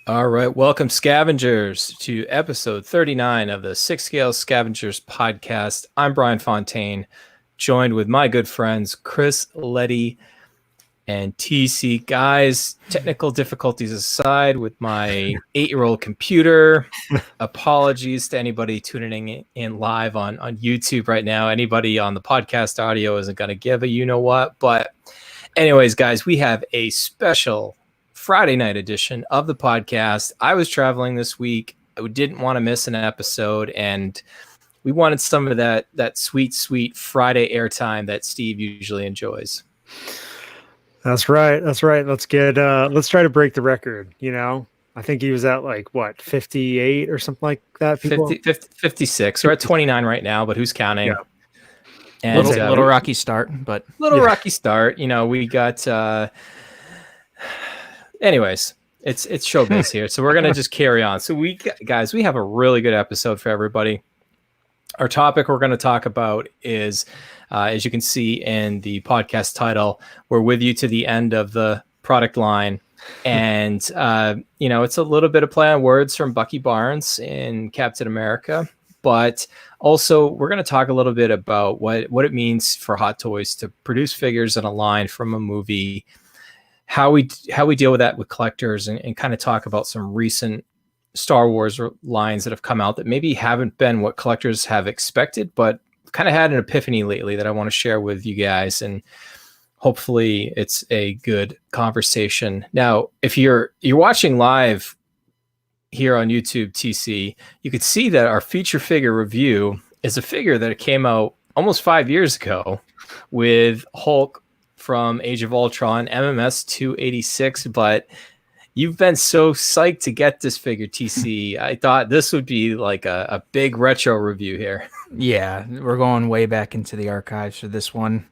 All right, welcome scavengers to episode 39 of the Scale Scavengers podcast. I'm Bryan Fontaine, joined with my good friends Chris Letty and TC. Guys, technical difficulties aside with my 8-year-old computer. Apologies to anybody tuning in live on YouTube right now. Anybody on the podcast audio isn't going to give a you-know-what. But anyways, guys, we have a special Friday night edition of the podcast. I was traveling this week. I didn't want to miss an episode, and we wanted some of that sweet Friday airtime that Steve usually enjoys. That's right. Let's try to break the record. I think he was at 58 or something like that. 56. We're at 29 right now, but who's counting? Yeah. And little rocky start, but rocky start. We got anyways, it's showbiz here, so we're gonna just carry on. So we have a really good episode for everybody. Our topic we're going to talk about is, as you can see in the podcast title, we're with you to the end of the product line, and it's a little bit of play on words from Bucky Barnes in Captain America, but also we're going to talk a little bit about what it means for Hot Toys to produce figures in a line from a movie. How we deal with that with collectors, and kind of talk about some recent Star Wars lines that have come out that maybe haven't been what collectors have expected, but kind of had an epiphany lately that I want to share with you guys, and hopefully it's a good conversation. Now, if you're watching live here on YouTube, TC, you could see that our feature figure review is a figure that came out almost 5 years ago with Hulk from Age of Ultron, MMS 286, but you've been so psyched to get this figure, TC. I thought this would be like a big retro review here. Yeah, we're going way back into the archives for this one.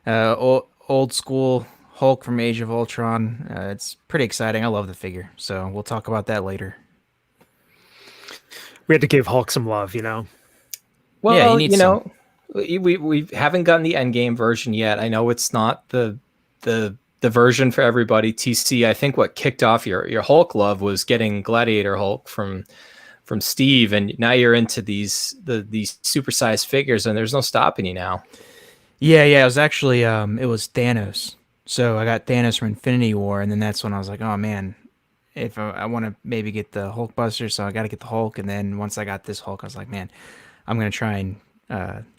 Old school Hulk from Age of Ultron. It's pretty exciting. I love the figure, so we'll talk about that later. We had to give Hulk some love, Well, yeah, you need we haven't gotten the endgame version yet. I know it's not the version for everybody. TC, I think what kicked off your Hulk love was getting Gladiator Hulk from Steve, and now you're into these supersized figures, and there's no stopping you now. Yeah, it was actually it was Thanos. So I got Thanos from Infinity War, and then that's when I was like, oh man, if I want to maybe get the Hulk Buster, so I got to get the Hulk. And then once I got this Hulk, I was like, man, I'm gonna try and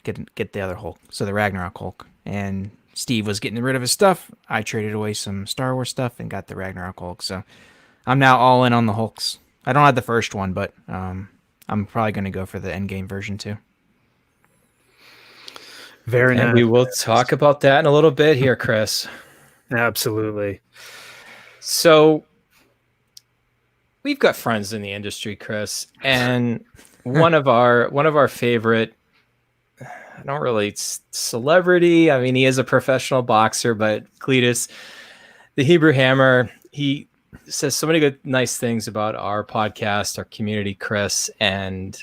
get the other Hulk, so the Ragnarok Hulk. And Steve was getting rid of his stuff. I traded away some Star Wars stuff and got the Ragnarok Hulk. So I'm now all in on the Hulks. I don't have the first one, but I'm probably going to go for the endgame version too. Very nice. And we will talk about that in a little bit here, Chris. Absolutely. So we've got friends in the industry, Chris, and one of our favorite, I don't really celebrity. I mean, he is a professional boxer, but Cletus, the Hebrew Hammer, he says so many good, nice things about our podcast, our community, Chris, and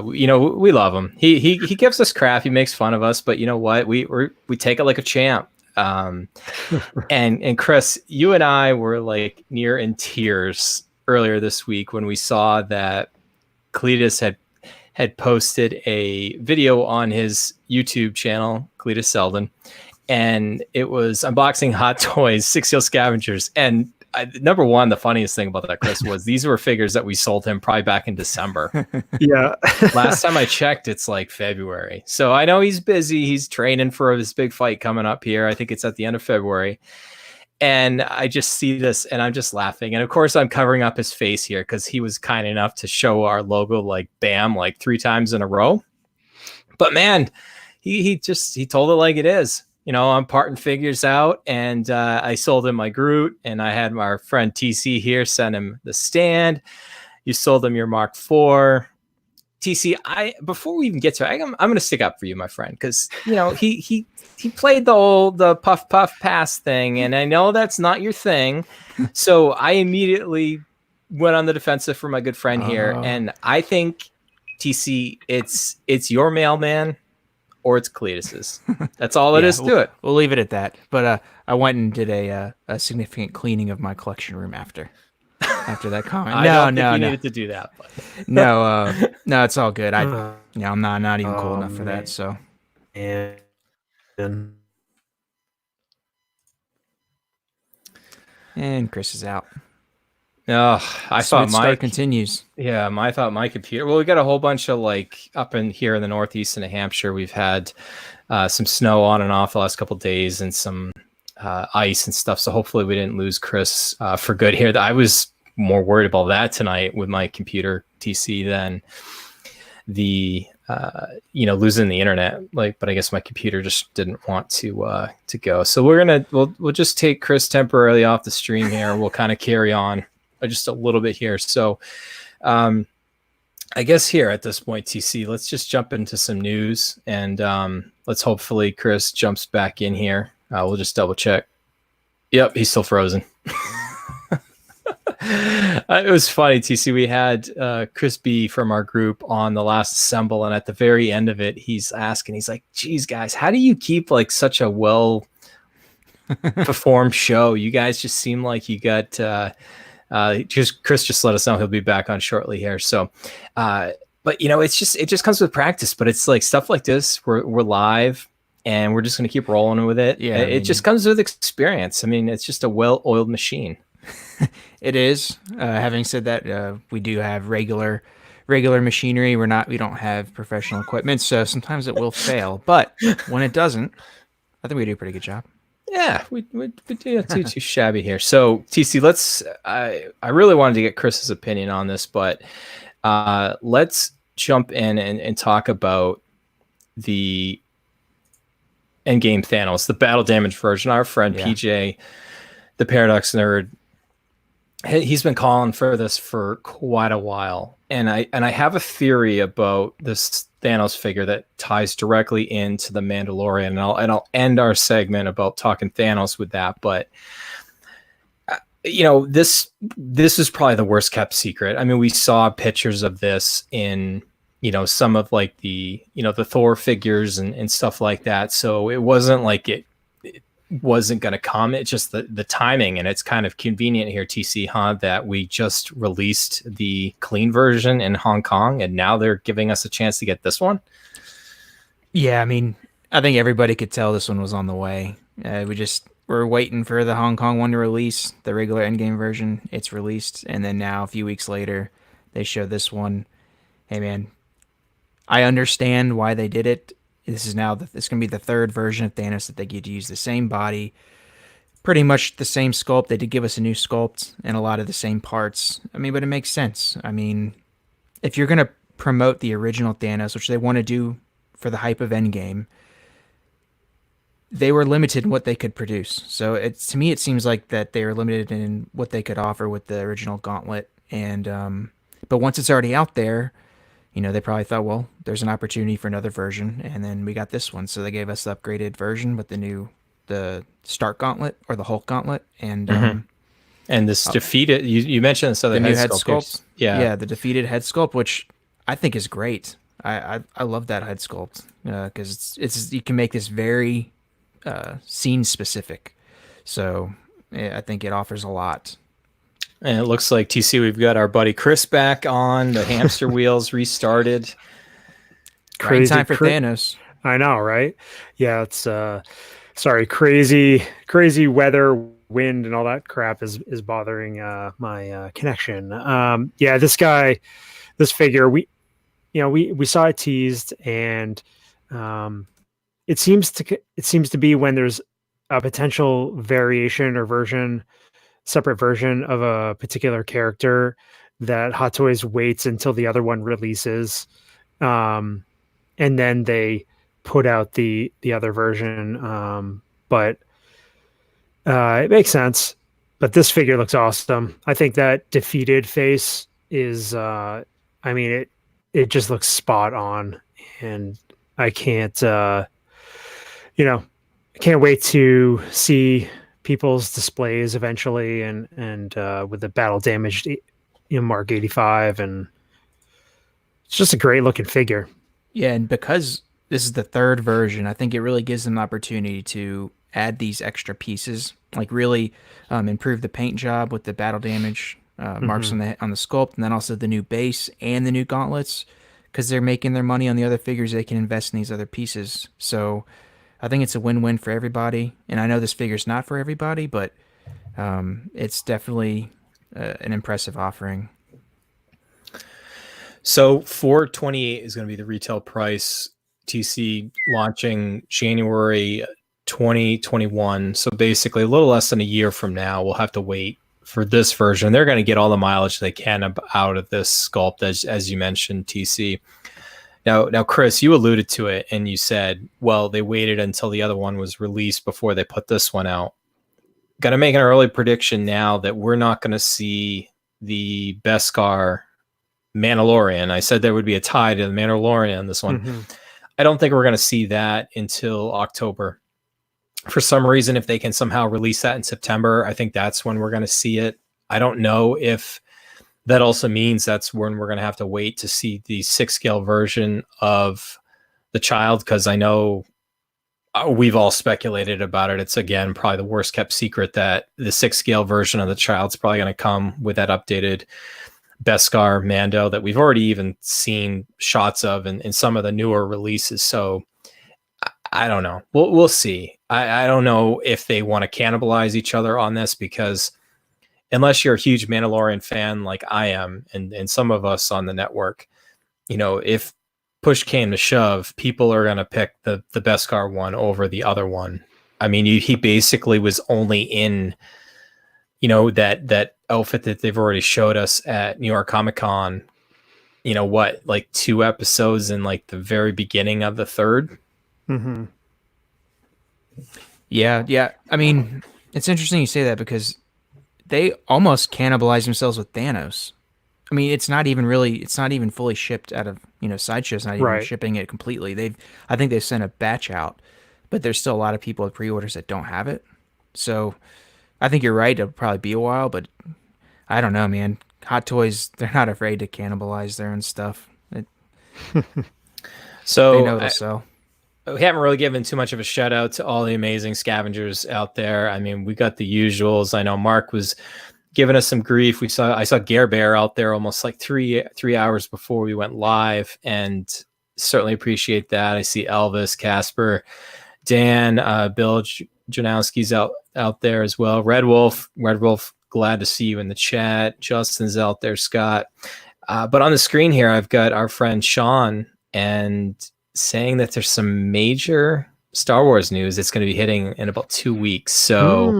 we love him. He gives us crap. He makes fun of us, but you know what? We take it like a champ. And Chris, you and I were like near in tears earlier this week when we saw that Cletus had posted a video on his YouTube channel, Cletus Selden, and it was unboxing Hot Toys, Scale Scavengers. And number one, the funniest thing about that, Chris, was these were figures that we sold him probably back in December. Yeah. Last time I checked, it's like February. So I know he's busy. He's training for this big fight coming up here. I think it's at the end of February. And I just see this and I'm just laughing. And of course I'm covering up his face here because he was kind enough to show our logo like 3 times in a row. But man, he told it like it is. I'm parting figures out, and I sold him my Groot, and I had my friend TC here send him the stand. You sold him your Mark IV. TC, before we even get to it, I'm going to stick up for you, my friend, because he played the puff pass thing, and I know that's not your thing. So I immediately went on the defensive for my good friend here, and I think TC, it's your mailman or it's Cletus's. That's all it is to it. We'll leave it at that. But I went and did a significant cleaning of my collection room after. after that comment. I don't think you needed to do that. But. No, it's all good. Uh, I'm not even cool enough for man. that. So, and Chris is out. Oh, I thought start continues. Yeah, I thought my computer. Well, we got a whole bunch of up in here in the Northeast in New Hampshire. We've had some snow on and off the last couple of days, and some ice and stuff. So hopefully we didn't lose Chris for good here. I was more worried about that tonight with my computer TC than the losing the internet. But I guess my computer just didn't want to go. So we'll just take Chris temporarily off the stream here. We'll kind of carry on just a little bit here. So I guess here at this point, TC, let's just jump into some news, and let's hopefully Chris jumps back in here. We'll just double check. Yep, he's still frozen. It was funny, TC. We had Chris B from our group on the last assemble, and at the very end of it, he's like, geez, guys, how do you keep such a well performed show? You guys just seem like you got Chris just let us know he'll be back on shortly here. So but it just comes with practice. But it's stuff like this, we're live, and we're just going to keep rolling with it. Yeah, it just comes with experience. I mean, it's just a well-oiled machine. It is. Having said that, we do have regular machinery. We don't have professional equipment, so sometimes it will fail. But when it doesn't, I think we do a pretty good job. Yeah, we do too shabby here. So TC, I really wanted to get Chris's opinion on this, but let's jump in and talk about the endgame Thanos, the battle damage version. Our friend PJ, the Paradox Nerd, he's been calling for this for quite a while, and I have a theory about this Thanos figure that ties directly into the Mandalorian, and I'll end our segment about talking Thanos with that. But this is probably the worst kept secret. I mean, we saw pictures of this in some of the the Thor figures and stuff like that. So it wasn't like it wasn't going to come. It's just the timing, and it's kind of convenient here, TC, that we just released the clean version in Hong Kong, and now they're giving us a chance to get this one. Yeah, I mean, I think everybody could tell this one was on the way. We're waiting for the Hong Kong one to release, the regular endgame version. It's released, and then now a few weeks later, they show this one. Hey, man, I understand why they did it. This is now it's going to be the third version of Thanos that they get to use the same body, pretty much the same sculpt. They did give us a new sculpt and a lot of the same parts. I mean, but it makes sense. I mean, if you're going to promote the original Thanos, which they want to do for the hype of Endgame, they were limited in what they could produce. So to me, it seems like that they were limited in what they could offer with the original Gauntlet. And but once it's already out there, they probably thought, well, there's an opportunity for another version, and then we got this one. So they gave us the upgraded version with the Stark Gauntlet or the Hulk Gauntlet, and and this defeated. You mentioned this other the new head sculpt. Yeah, the defeated head sculpt, which I think is great. I love that head sculpt because it's you can make this very scene specific. So I think it offers a lot. And it looks like, TC, we've got our buddy Chris back on. The hamster wheels restarted. Great time for Thanos. I know, right? Yeah, it's crazy weather, wind, and all that crap is bothering my connection. This figure, we saw it teased, and it seems to be when there's a potential variation or separate version of a particular character that Hot Toys waits until the other one releases, and then they put out the other version. But it makes sense. But this figure looks awesome. I think that defeated face is, it just looks spot on, and I can't wait to see people's displays eventually, and with the battle damaged Mark 85, and it's just a great looking figure. Yeah, and because this is the third version, I think it really gives them an opportunity to add these extra pieces, like really improve the paint job with the battle damage marks on the sculpt, and then also the new base and the new gauntlets, because they're making their money on the other figures. They can invest in these other pieces. So I think it's a win-win for everybody. And I know this figure's not for everybody, but it's definitely an impressive offering. So $428 is going to be the retail price. TC launching January 2021. So basically a little less than a year from now, we'll have to wait for this version. They're going to get all the mileage they can out of this sculpt, as you mentioned, TC. Now, Chris, you alluded to it and you said, well, they waited until the other one was released before they put this one out. Going to make an early prediction now that we're not going to see the Beskar Mandalorian. I said there would be a tie to the Mandalorian on this one. I don't think we're going to see that until October. For some reason, if they can somehow release that in September, I think that's when we're going to see it. I don't know if that also means that's when we're going to have to wait to see the 6-scale version of the child, because I know we've all speculated about it. It's, again, probably the worst kept secret that the 6-scale version of the child's probably going to come with that updated Beskar Mando that we've already even seen shots of in some of the newer releases. So I don't know. We'll see. I don't know if they want to cannibalize each other on this, because unless you're a huge Mandalorian fan like I am, and some of us on the network, if push came to shove, people are going to pick the Beskar one over the other one. I mean, he basically was only in, that outfit that they've already showed us at New York Comic Con, like 2 episodes in like the very beginning of the 3rd. Yeah. I mean, it's interesting you say that, because they almost cannibalized themselves with Thanos. I mean, it's not even fully shipped out of, Sideshow's not even shipping it completely. I think they've sent a batch out, but there's still a lot of people with pre-orders that don't have it. So I think you're right. It'll probably be a while, but I don't know, man. Hot Toys, they're not afraid to cannibalize their own stuff. So they know they'll sell. We haven't really given too much of a shout out to all the amazing scavengers out there. I mean, we got the usuals. I know Mark was giving us some grief. I saw Gare Bear out there almost like three hours before we went live, and certainly appreciate that. I see Elvis, Casper, Dan, Bill Janowski's out there as well. Red Wolf, glad to see you in the chat. Justin's out there, Scott. But on the screen here, I've got our friend Sean, and saying that there's some major Star Wars news that's going to be hitting in about 2 weeks. So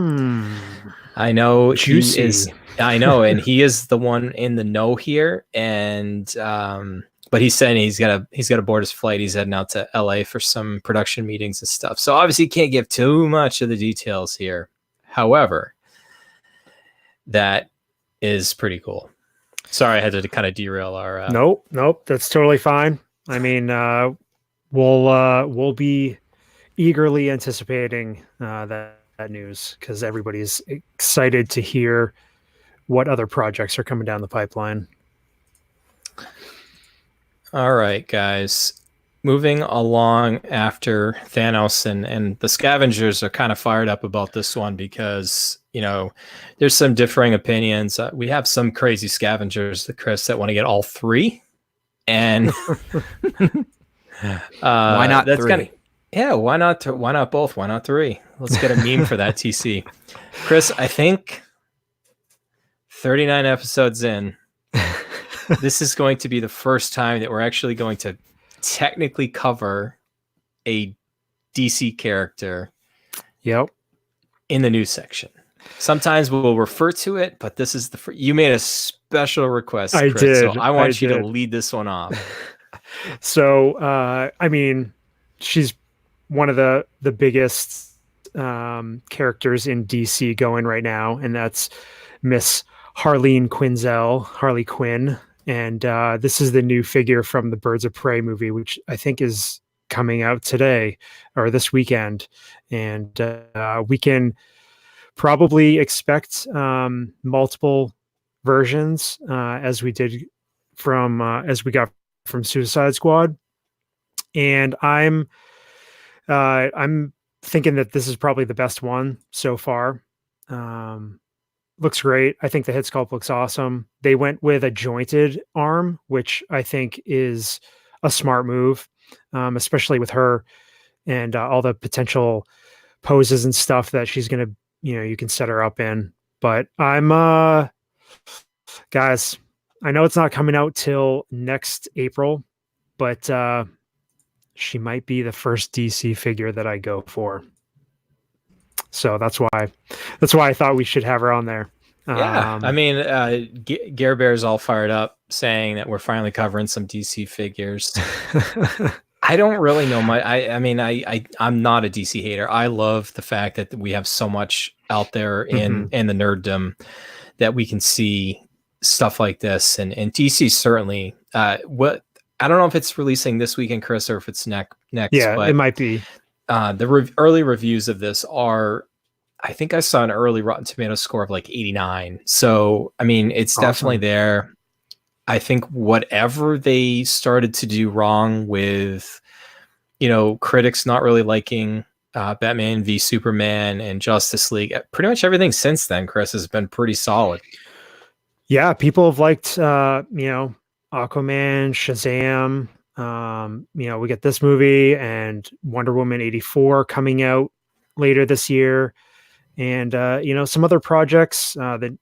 I know juicy. And he is the one in the know here. And but he's saying he's got to board his flight. He's heading out to LA for some production meetings and stuff. So obviously can't give too much of the details here. However, that is pretty cool. Sorry, I had to kind of derail our. Nope, that's totally fine. I mean, we'll be eagerly anticipating that news, because everybody's excited to hear what other projects are coming down the pipeline. All right, guys. Moving along after Thanos, and the scavengers are kind of fired up about this one because, there's some differing opinions. We have some crazy scavengers, Chris, that want to get all 3. And why not 3? Why not both? Why not 3? Let's get a meme for that, TC. Chris, I think 39 episodes in, this is going to be the first time that we're actually going to technically cover a DC character in the news section. Sometimes we'll refer to it, but this is you made a special request, Chris, I did. So I want you to lead this one off. So, I mean, she's one of the biggest characters in DC going right now, and that's Miss Harley Quinn. And this is the new figure from the Birds of Prey movie, which I think is coming out today or this weekend. And we can probably expect multiple versions as we got from Suicide Squad. And I'm thinking that this is probably the best one so far. looks great. I think the head sculpt looks awesome. They went with a jointed arm, which I think is a smart move, especially with her and all the potential poses and stuff that she's gonna, you can set her up in. But I'm guys, I know it's not coming out till next April, but she might be the first DC figure that I go for. So that's why I thought we should have her on there. Yeah, I mean, Gare Bear's all fired up, saying that we're finally covering some DC figures. I don't really know I'm not a DC hater. I love the fact that we have so much out there in the nerddom that we can see stuff like this, and DC certainly. What I don't know if it's releasing this weekend, Chris, or if it's next. Yeah, but it might be. The early reviews of this are, I think I saw an early Rotten Tomatoes score of like 89. So, I mean, it's awesome. Definitely there. I think whatever they started to do wrong with, critics not really liking Batman v Superman and Justice League, pretty much everything since then, Chris, has been pretty solid. Yeah, people have liked, Aquaman, Shazam. We get this movie and Wonder Woman 84 coming out later this year. And, some other projects that,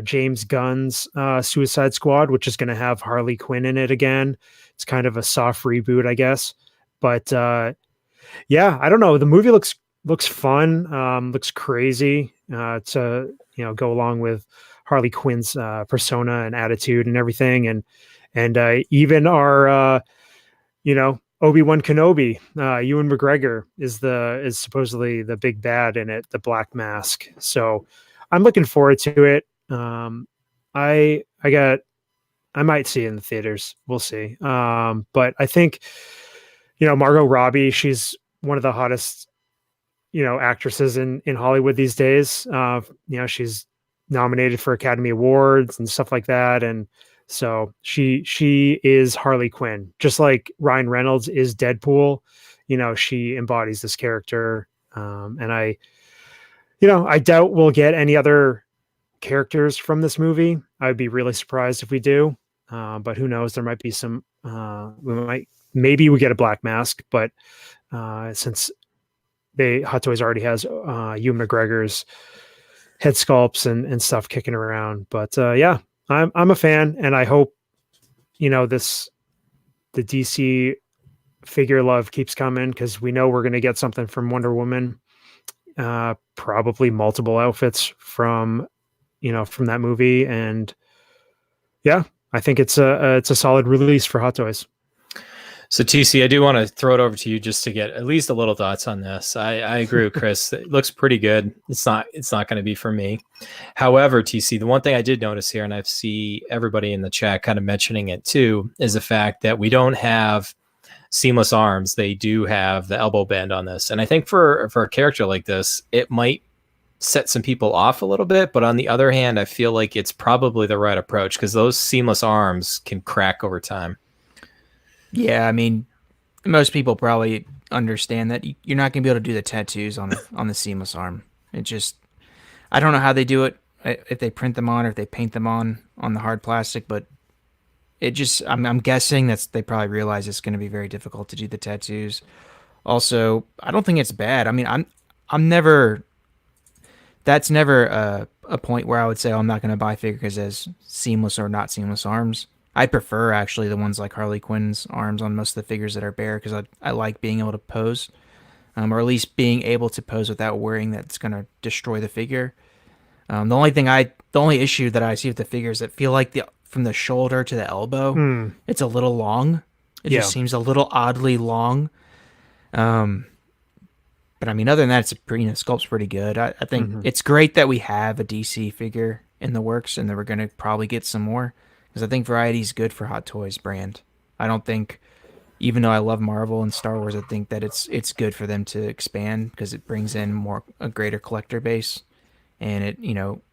James Gunn's Suicide Squad, which is going to have Harley Quinn in it again. It's kind of a soft reboot, I guess. But yeah, I don't know. The movie looks fun, looks crazy to, go along with Harley Quinn's persona and attitude and everything. And even our, Obi-Wan Kenobi, Ewan McGregor is supposedly the big bad in it, the Black Mask. So I'm looking forward to it. I might see it in the theaters. We'll see. But I think, Margot Robbie, she's one of the hottest, actresses in Hollywood these days. She's nominated for Academy Awards and stuff like that. And so she is Harley Quinn, just like Ryan Reynolds is Deadpool. She embodies this character. And I doubt we'll get any other characters from this movie. I'd be really surprised if we do. But who knows? There might be some. Maybe we get a Black Mask, but since Hot Toys already has Ewan McGregor's head sculpts and stuff kicking around. But yeah. I'm a fan, and I hope, the DC figure love keeps coming, because we know we're going to get something from Wonder Woman, probably multiple outfits from that movie. And yeah, I think it's a solid release for Hot Toys. So TC, I do want to throw it over to you just to get at least a little thoughts on this. I agree with Chris. It looks pretty good. It's not going to be for me. However, TC, the one thing I did notice here, and I see everybody in the chat kind of mentioning it too, is the fact that we don't have seamless arms. They do have the elbow band on this. And I think for a character like this, it might set some people off a little bit. But on the other hand, I feel like it's probably the right approach, because those seamless arms can crack over time. Yeah, I mean, most people probably understand that you're not going to be able to do the tattoos on the seamless arm. It just, I don't know how they do it, if they print them on or if they paint them on the hard plastic, but it just, I'm guessing they probably realize it's going to be very difficult to do the tattoos. Also, I don't think it's bad. I mean, that's never a point where I would say, I'm not going to buy figure because it has seamless or not seamless arms. I prefer actually the ones like Harley Quinn's arms on most of the figures that are bare, because I like being able to pose, or at least being able to pose without worrying that's going to destroy the figure. The only issue that I see with the figures that feel like from the shoulder to the elbow, it's a little long. It just seems a little oddly long. But I mean, other than that, it's sculpt's pretty good. I think it's great that we have a DC figure in the works, and that we're going to probably get some more. Because I think variety is good for Hot Toys brand. I don't think, even though I love Marvel and Star Wars, I think that it's good for them to expand, because it brings in a greater collector base, and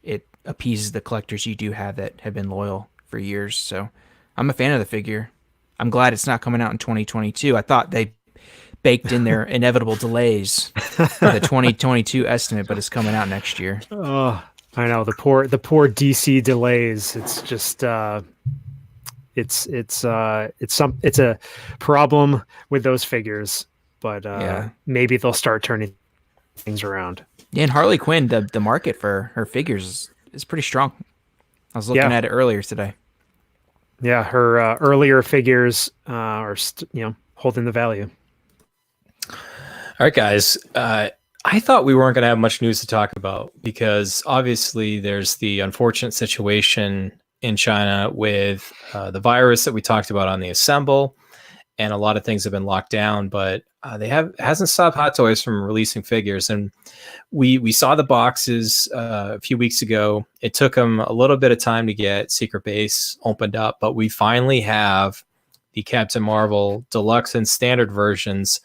it appeases the collectors you do have that have been loyal for years. So I'm a fan of the figure. I'm glad it's not coming out in 2022. I thought they baked in their inevitable delays for the 2022 estimate, but it's coming out next year. Oh, I know the poor DC delays. It's just it's a problem with those figures, but Yeah. maybe they'll start turning things around. Yeah, and Harley Quinn, the market for her figures is pretty strong. I was looking Yeah. at it earlier today. Yeah, her earlier figures are holding the value. All right, guys. I thought we weren't going to have much news to talk about because obviously there's the unfortunate situation in China with the virus that we talked about on the Assemble, and a lot of things have been locked down. But hasn't stopped Hot Toys from releasing figures, and we saw the boxes a few weeks ago. It took them a little bit of time to get Secret Base opened up, but we finally have the Captain Marvel Deluxe and Standard versions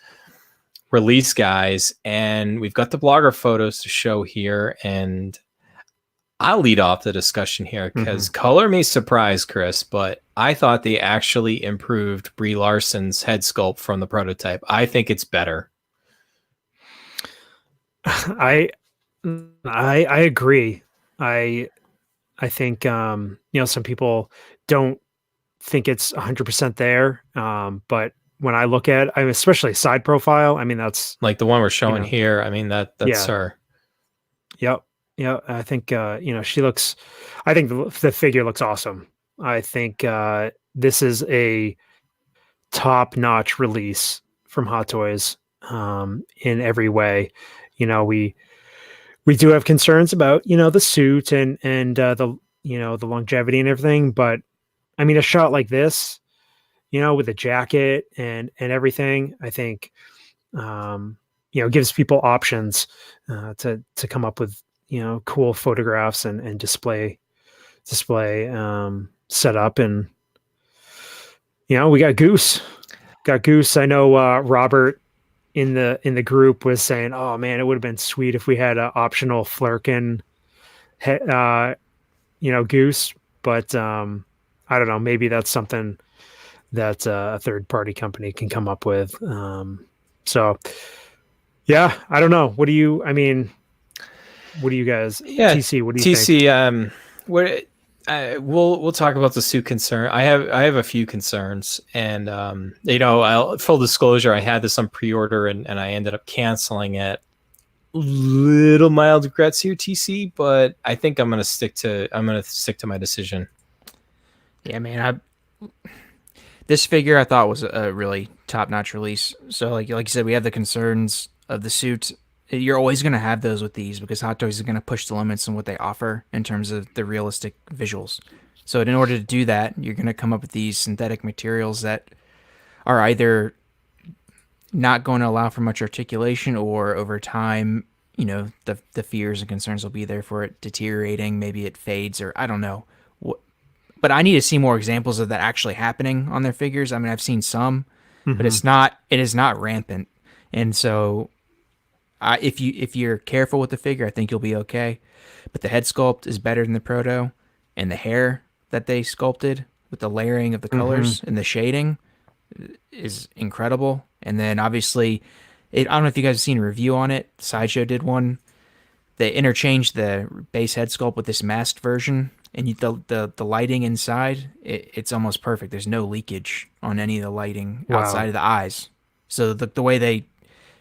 release, guys, and we've got the blogger photos to show here, and I'll lead off the discussion here because color me surprised, Chris, but I thought they actually improved Brie Larson's head sculpt from the prototype. I think it's better. I agree. I think some people don't think it's 100% there, but when I look at, especially side profile, I mean that's like the one we're showing here. I mean that's her. Yep. Yeah, I think she looks. I think the figure looks awesome. I think this is a top-notch release from Hot Toys in every way. We do have concerns about the suit and the the longevity and everything, but I mean a shot like this, with a jacket and everything, I think gives people options to come up with cool photographs and display set up. And we got Goose. I know Robert in the group was saying, oh man, it would have been sweet if we had an optional Flurkin Goose, but I don't know, maybe that's something that a third party company can come up with. So yeah, I don't know. What do you guys? Yeah, TC, what do you think? We'll talk about the suit concern. I have a few concerns, and full disclosure, I had this on pre-order and I ended up canceling it. Little mild regrets here, TC, but I think I'm gonna stick to my decision. Yeah, man. This figure I thought was a really top-notch release. So like you said, we have the concerns of the suit. You're always going to have those with these because Hot Toys is going to push the limits on what they offer in terms of the realistic visuals. So in order to do that, you're going to come up with these synthetic materials that are either not going to allow for much articulation, or over time, the fears and concerns will be there for it deteriorating. Maybe it fades, or I don't know. But I need to see more examples of that actually happening on their figures. I mean, I've seen some, but it is not rampant. And so if you're careful with the figure, I think you'll be okay. But the head sculpt is better than the proto, and the hair that they sculpted with the layering of the colors and the shading is incredible. And then obviously, I don't know if you guys have seen a review on it. Sideshow did one. They interchanged the base head sculpt with this masked version, and the lighting inside, it's almost perfect. There's no leakage on any of the lighting outside of the eyes. So the way they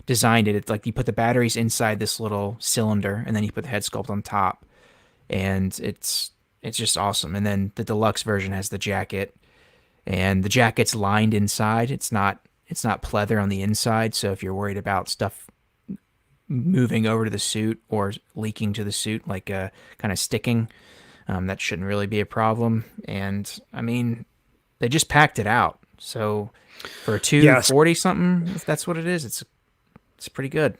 designed it, it's like you put the batteries inside this little cylinder, and then you put the head sculpt on top, and it's just awesome. And then the deluxe version has the jacket, and the jacket's lined inside. It's not pleather on the inside. So if you're worried about stuff moving over to the suit or leaking to the suit, like kind of sticking, that shouldn't really be a problem. And I mean, they just packed it out. So for a 240 something, if that's what it is, it's pretty good.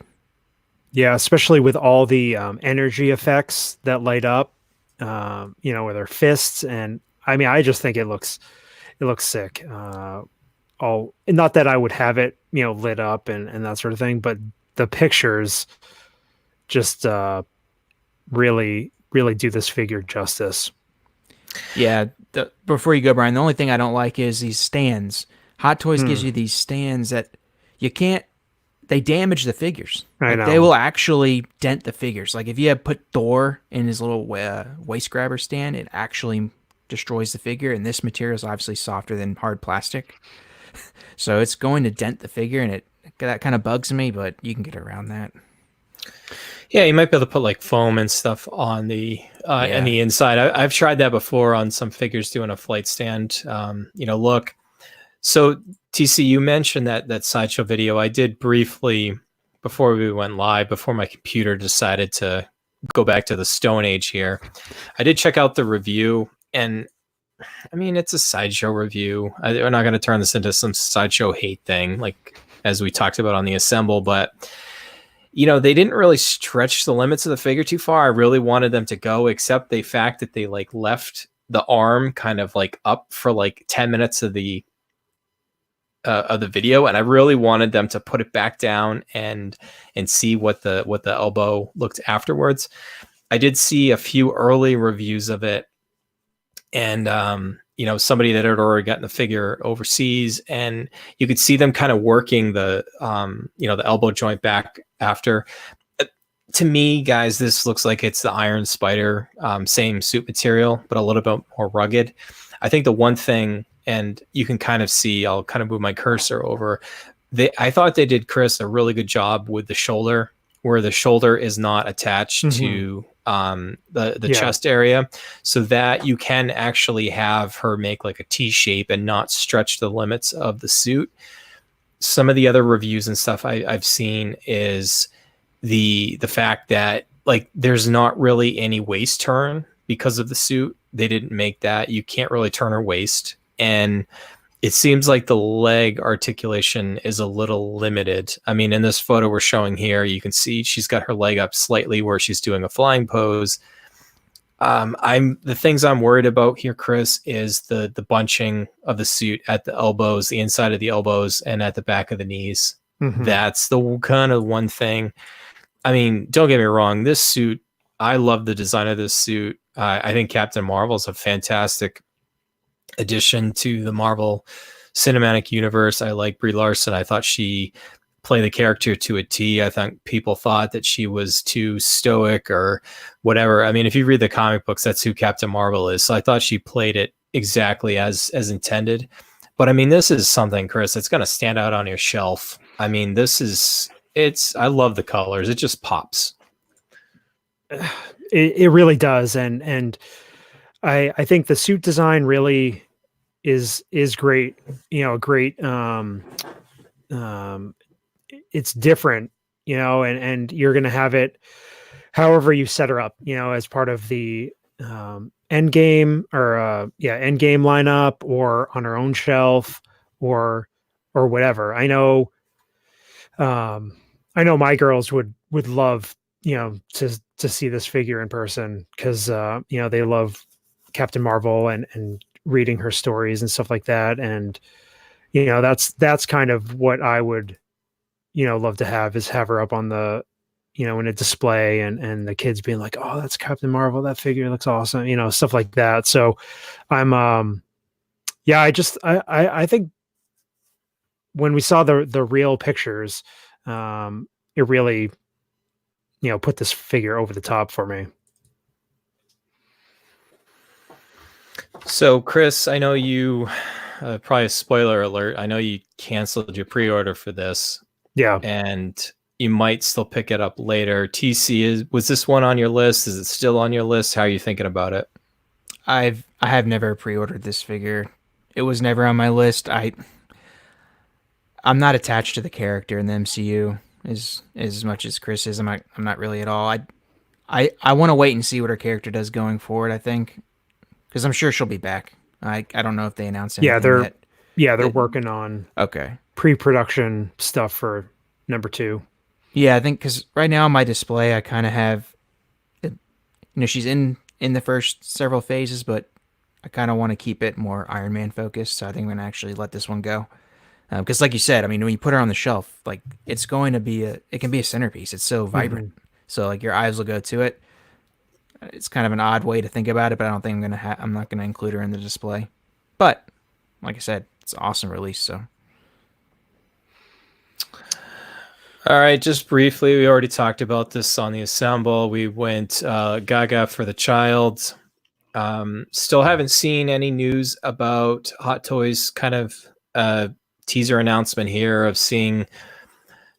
Yeah, especially with all the energy effects that light up, with their fists, and I mean, I just think it looks sick. Not that I would have it, lit up and that sort of thing, but the pictures just really do this figure justice. Yeah. Before you go, Brian, the only thing I don't like is these stands. Hot Toys gives you these stands that you can't. they damage the figures. I Like know. they will actually dent the figures. Like if you have put Thor in his little waist grabber stand, it actually destroys the figure. And this material is obviously softer than hard plastic, so it's going to dent the figure, and that kind of bugs me. But you can get around that. Yeah, you might be able to put like foam and stuff on the inside. I've tried that before on some figures doing a flight stand. Look. So TC, you mentioned that Sideshow video. I did briefly before we went live, before my computer decided to go back to the Stone Age here. I did check out the review, and I mean, it's a Sideshow review. We're not going to turn this into some Sideshow hate thing, like as we talked about on the Assemble, but they didn't really stretch the limits of the figure too far. I really wanted them to go, except the fact that they like left the arm kind of like up for like 10 minutes of the video, and I really wanted them to put it back down and see what the elbow looked afterwards. I did see a few early reviews of it, and somebody that had already gotten the figure overseas, and you could see them kind of working the the elbow joint back after. To me, guys, this looks like it's the Iron Spider, same suit material, but a little bit more rugged. I think the one thing, and you can kind of see, I'll kind of move my cursor over. I thought they did, Chris, a really good job with the shoulder, where the shoulder is not attached to the chest area, so that you can actually have her make like a T shape and not stretch the limits of the suit. Some of the other reviews and stuff I've seen is the fact that like there's not really any waist turn because of the suit. They didn't make that. You can't really turn her waist. And it seems like the leg articulation is a little limited. I mean, in this photo we're showing here, you can see she's got her leg up slightly where she's doing a flying pose. The things I'm worried about here, Chris, is the bunching of the suit at the elbows, the inside of the elbows, and at the back of the knees. That's the kind of one thing. I mean, don't get me wrong, this suit, I love the design of this suit. I think Captain Marvel is a fantastic addition to the Marvel Cinematic Universe. I like Brie Larson. I thought she played the character to a T. I think people thought that she was too stoic or whatever. I mean, if you read the comic books, that's who Captain Marvel is. So I thought she played it exactly as intended. But I mean, this is something, Chris, that's going to stand out on your shelf. I mean, I love the colors. It just pops. It really does. And I think the suit design really is great. Great. It's different, and you're going to have it however you set her up, as part of the end game end game lineup, or on her own shelf, or whatever. I know my girls would love, to see this figure in person, because they love Captain Marvel and reading her stories and stuff like that. And that's kind of what I would love to have her up on the in a display, and the kids being like, oh, that's Captain Marvel, that figure looks awesome, stuff like that. So I'm I think when we saw the real pictures, it really put this figure over the top for me. So, Chris, I know you, probably a spoiler alert, I know you canceled your pre-order for this. Yeah. And you might still pick it up later. TC, was this one on your list? Is it still on your list? How are you thinking about it? I have never pre-ordered this figure. It was never on my list. I'm not attached to the character in the MCU as much as Chris is. I'm not really at all. I want to wait and see what her character does going forward, I think. Because I'm sure she'll be back. I don't know if they announced anything yet. They're working on pre-production stuff for number 2. Yeah, I think because right now on my display, I kind of have, she's in the first several phases, but I kind of want to keep it more Iron Man focused. So I think I'm going to actually let this one go. Because like you said, I mean, when you put her on the shelf, like it can be a centerpiece. It's so vibrant. So like your eyes will go to it. It's kind of an odd way to think about it, but I don't think I'm not going to include her in the display. But like I said, it's an awesome release. So All right, just briefly, we already talked about this on the assemble. We went Gaga for the child. Still haven't seen any news about Hot Toys kind of teaser announcement here of seeing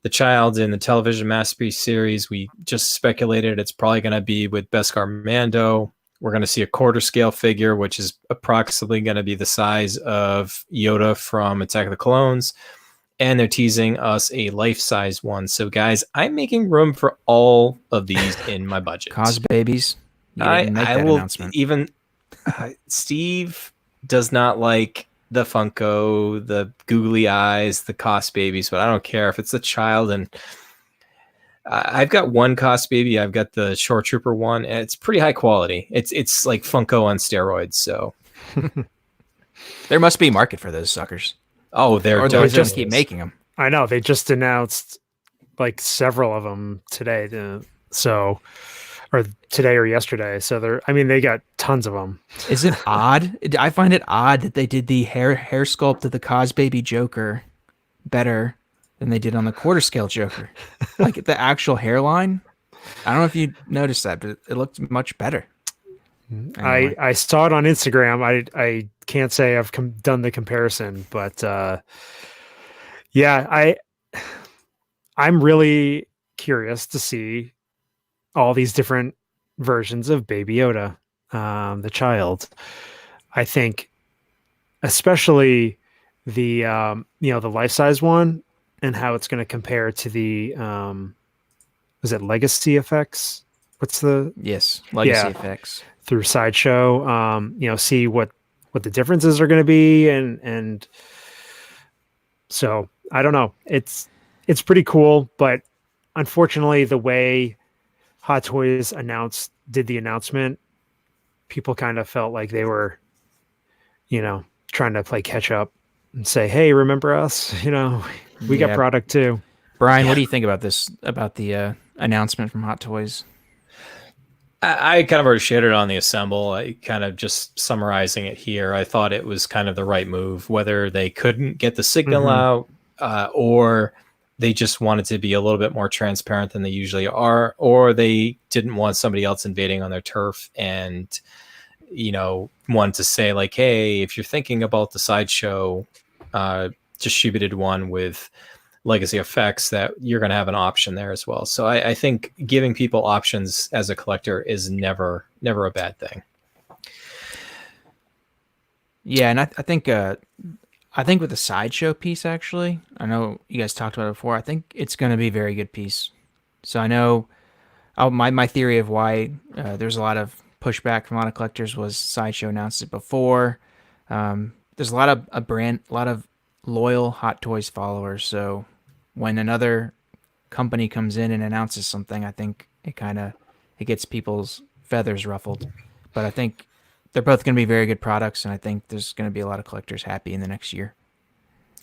the child in the television masterpiece series. We just speculated it's probably going to be with Beskar Mando. We're going to see a quarter scale figure, which is approximately going to be the size of Yoda from Attack of the Clones. And they're teasing us a life-size one. So, guys, I'm making room for all of these in my budget. Cos babies. You didn't make that will announcement. Even Steve does not like the Funko, the googly eyes, the Cos babies, but I don't care if it's a child. And I've got one Cos baby. I've got the Shore Trooper one, and it's pretty high quality. It's like Funko on steroids. So there must be a market for those suckers. Oh, they're just keep making them. I know they just announced like several of them today. Or today or yesterday. So they got tons of them. Is it odd? I find it odd that they did the hair sculpt of the Cos baby Joker better than they did on the quarter scale Joker. Like the actual hairline. I don't know if you noticed that, but it looked much better. Anyway. I saw it on Instagram. I can't say I've done the comparison, but I'm really curious to see all these different versions of Baby Yoda, the child. I think, especially the the life size one, and how it's going to compare to the was it Legacy Effects? What's the Legacy Effects through Sideshow? See what the differences are going to be, and so I don't know. It's pretty cool, but unfortunately, the way Hot Toys did the announcement, people kind of felt like they were, trying to play catch up and say, "Hey, remember us? We got product too." Bryan, what do you think about this? About the announcement from Hot Toys? I kind of already shared it on the assemble. I kind of just summarizing it here. I thought it was kind of the right move, whether they couldn't get the signal out or they just wanted to be a little bit more transparent than they usually are, or they didn't want somebody else invading on their turf and, wanted to say like, hey, if you're thinking about the Sideshow distributed one with Legacy Effects, that you're going to have an option there as well. So I think giving people options as a collector is never a bad thing. Yeah, and I think with the Sideshow piece, actually, I know you guys talked about it before. I think it's going to be a very good piece. So I know my theory of why there's a lot of pushback from a lot of collectors was Sideshow announced it before. There's a lot of loyal Hot Toys followers. So when another company comes in and announces something, I think it gets people's feathers ruffled. But I think they're both going to be very good products, and I think there's going to be a lot of collectors happy in the next year.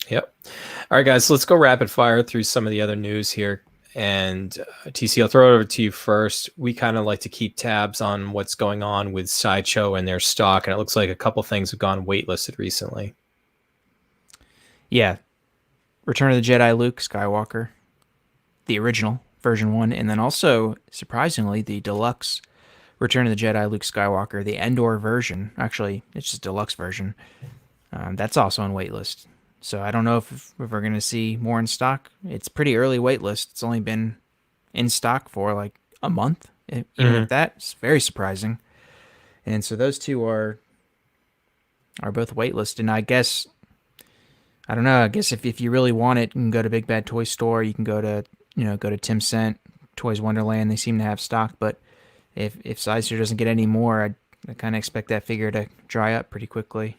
Yep. All right, guys, let's go rapid fire through some of the other news here. And TC, I'll throw it over to you first. We kind of like to keep tabs on what's going on with Sideshow and their stock, and it looks like a couple things have gone waitlisted recently. Yeah. Return of the Jedi Luke Skywalker, the original version 1, and then also, surprisingly, the deluxe Return of the Jedi Luke Skywalker, the Endor version. Actually, it's just deluxe version. That's also on waitlist. So I don't know if we're going to see more in stock. It's pretty early waitlist. It's only been in stock for like a month. Even at that, it's very surprising. And so those two are both waitlist. And I guess, I don't know, I guess if you really want it, you can go to Big Bad Toy Store. You can go to Tim Cent, Toys Wonderland. They seem to have stock. But if Sideshow doesn't get any more, I kind of expect that figure to dry up pretty quickly.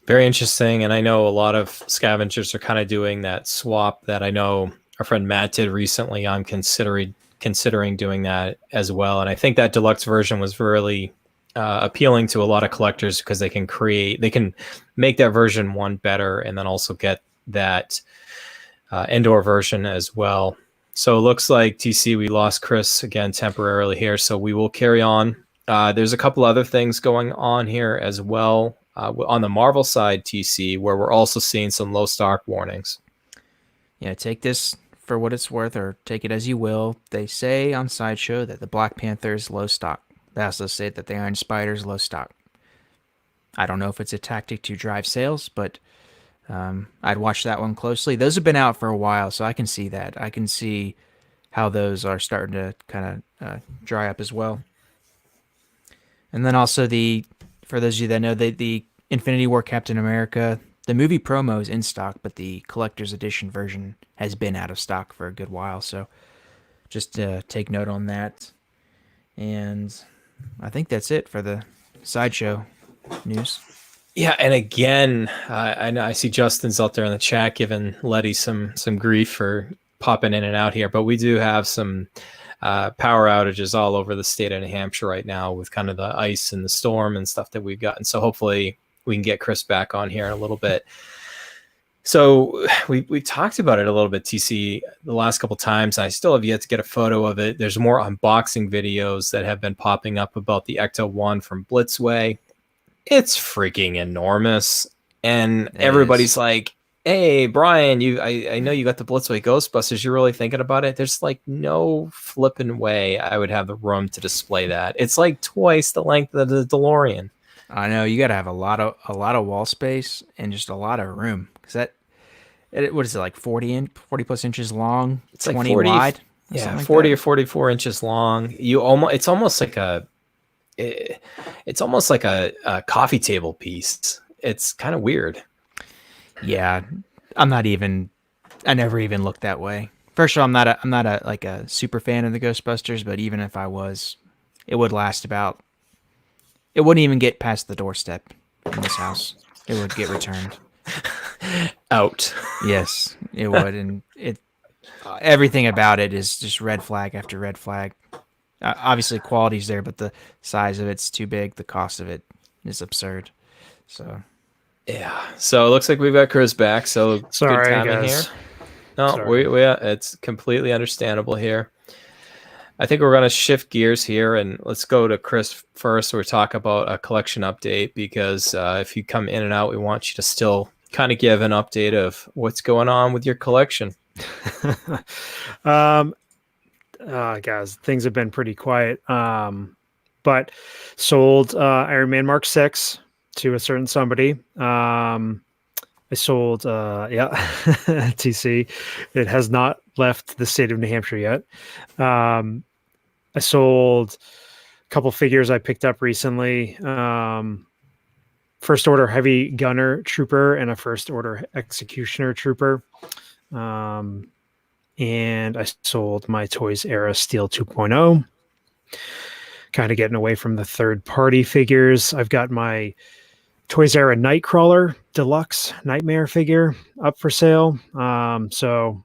Very interesting. And I know a lot of scavengers are kind of doing that swap that I know our friend Matt did recently. I'm considering doing that as well. And I think that deluxe version was really appealing to a lot of collectors because they can make that version 1 better and then also get that Endor version as well. So it looks like, TC, we lost Chris again temporarily here, so we will carry on. There's a couple other things going on here as well on the Marvel side, TC, where we're also seeing some low stock warnings. take this for what it's worth, or take it as you will. They say on Sideshow that the Black Panther is low stock. They also say that the Iron Spider is low stock. I don't know if it's a tactic to drive sales, but I'd watch that one closely. Those have been out for a while, so I can see that. I can see how those are starting to kind of dry up as well. And then also for those of you that know, the Infinity War Captain America, the movie promo is in stock, but the collector's edition version has been out of stock for a good while. So just take note on that. And I think that's it for the Sideshow news. Yeah, and again, I know I see Justin's out there in the chat giving Letty some grief for popping in and out here, but we do have some power outages all over the state of New Hampshire right now with kind of the ice and the storm and stuff that we've gotten. So hopefully we can get Chris back on here in a little bit. So we talked about it a little bit, TC, the last couple times. I still have yet to get a photo of it. There's more unboxing videos that have been popping up about the Ecto 1 from Blitzway. It's freaking enormous. And everybody's like, hey, Bryan, I know you got the Blitzway Ghostbusters. You're really thinking about it? There's like no flipping way I would have the room to display that. It's like twice the length of the DeLorean. I know, you got to have a lot of wall space and just a lot of room. Because what is it, like 40 plus inches long? It's 20 like 40, wide? Yeah, like 40 that. or 44 inches long. It's almost like a coffee table piece. It's kind of weird. Yeah, I never even looked that way. First of all, I'm not a super fan of the Ghostbusters, but even if I was, it wouldn't even get past the doorstep in this house. It would get returned. Out. Yes, it would, and everything about it is just red flag after red flag. Obviously, quality's there, but the size of it's too big. The cost of it is absurd. So, yeah. So it looks like we've got Chris back. So Sorry, good timing guys. here. No, we it's completely understandable here. I think we're going to shift gears here and let's go to Chris first. We'll talk about a collection update because if you come in and out, we want you to still kind of give an update of what's going on with your collection. Guys, things have been pretty quiet. But sold Iron Man Mark 6 to a certain somebody. I sold, TC. It has not left the state of New Hampshire yet. I sold a couple figures I picked up recently. First Order Heavy Gunner Trooper and a First Order Executioner Trooper. And I sold my Toys Era Steel 2.0. Kind of getting away from the third-party figures. I've got my Toys Era Nightcrawler Deluxe Nightmare figure up for sale. So,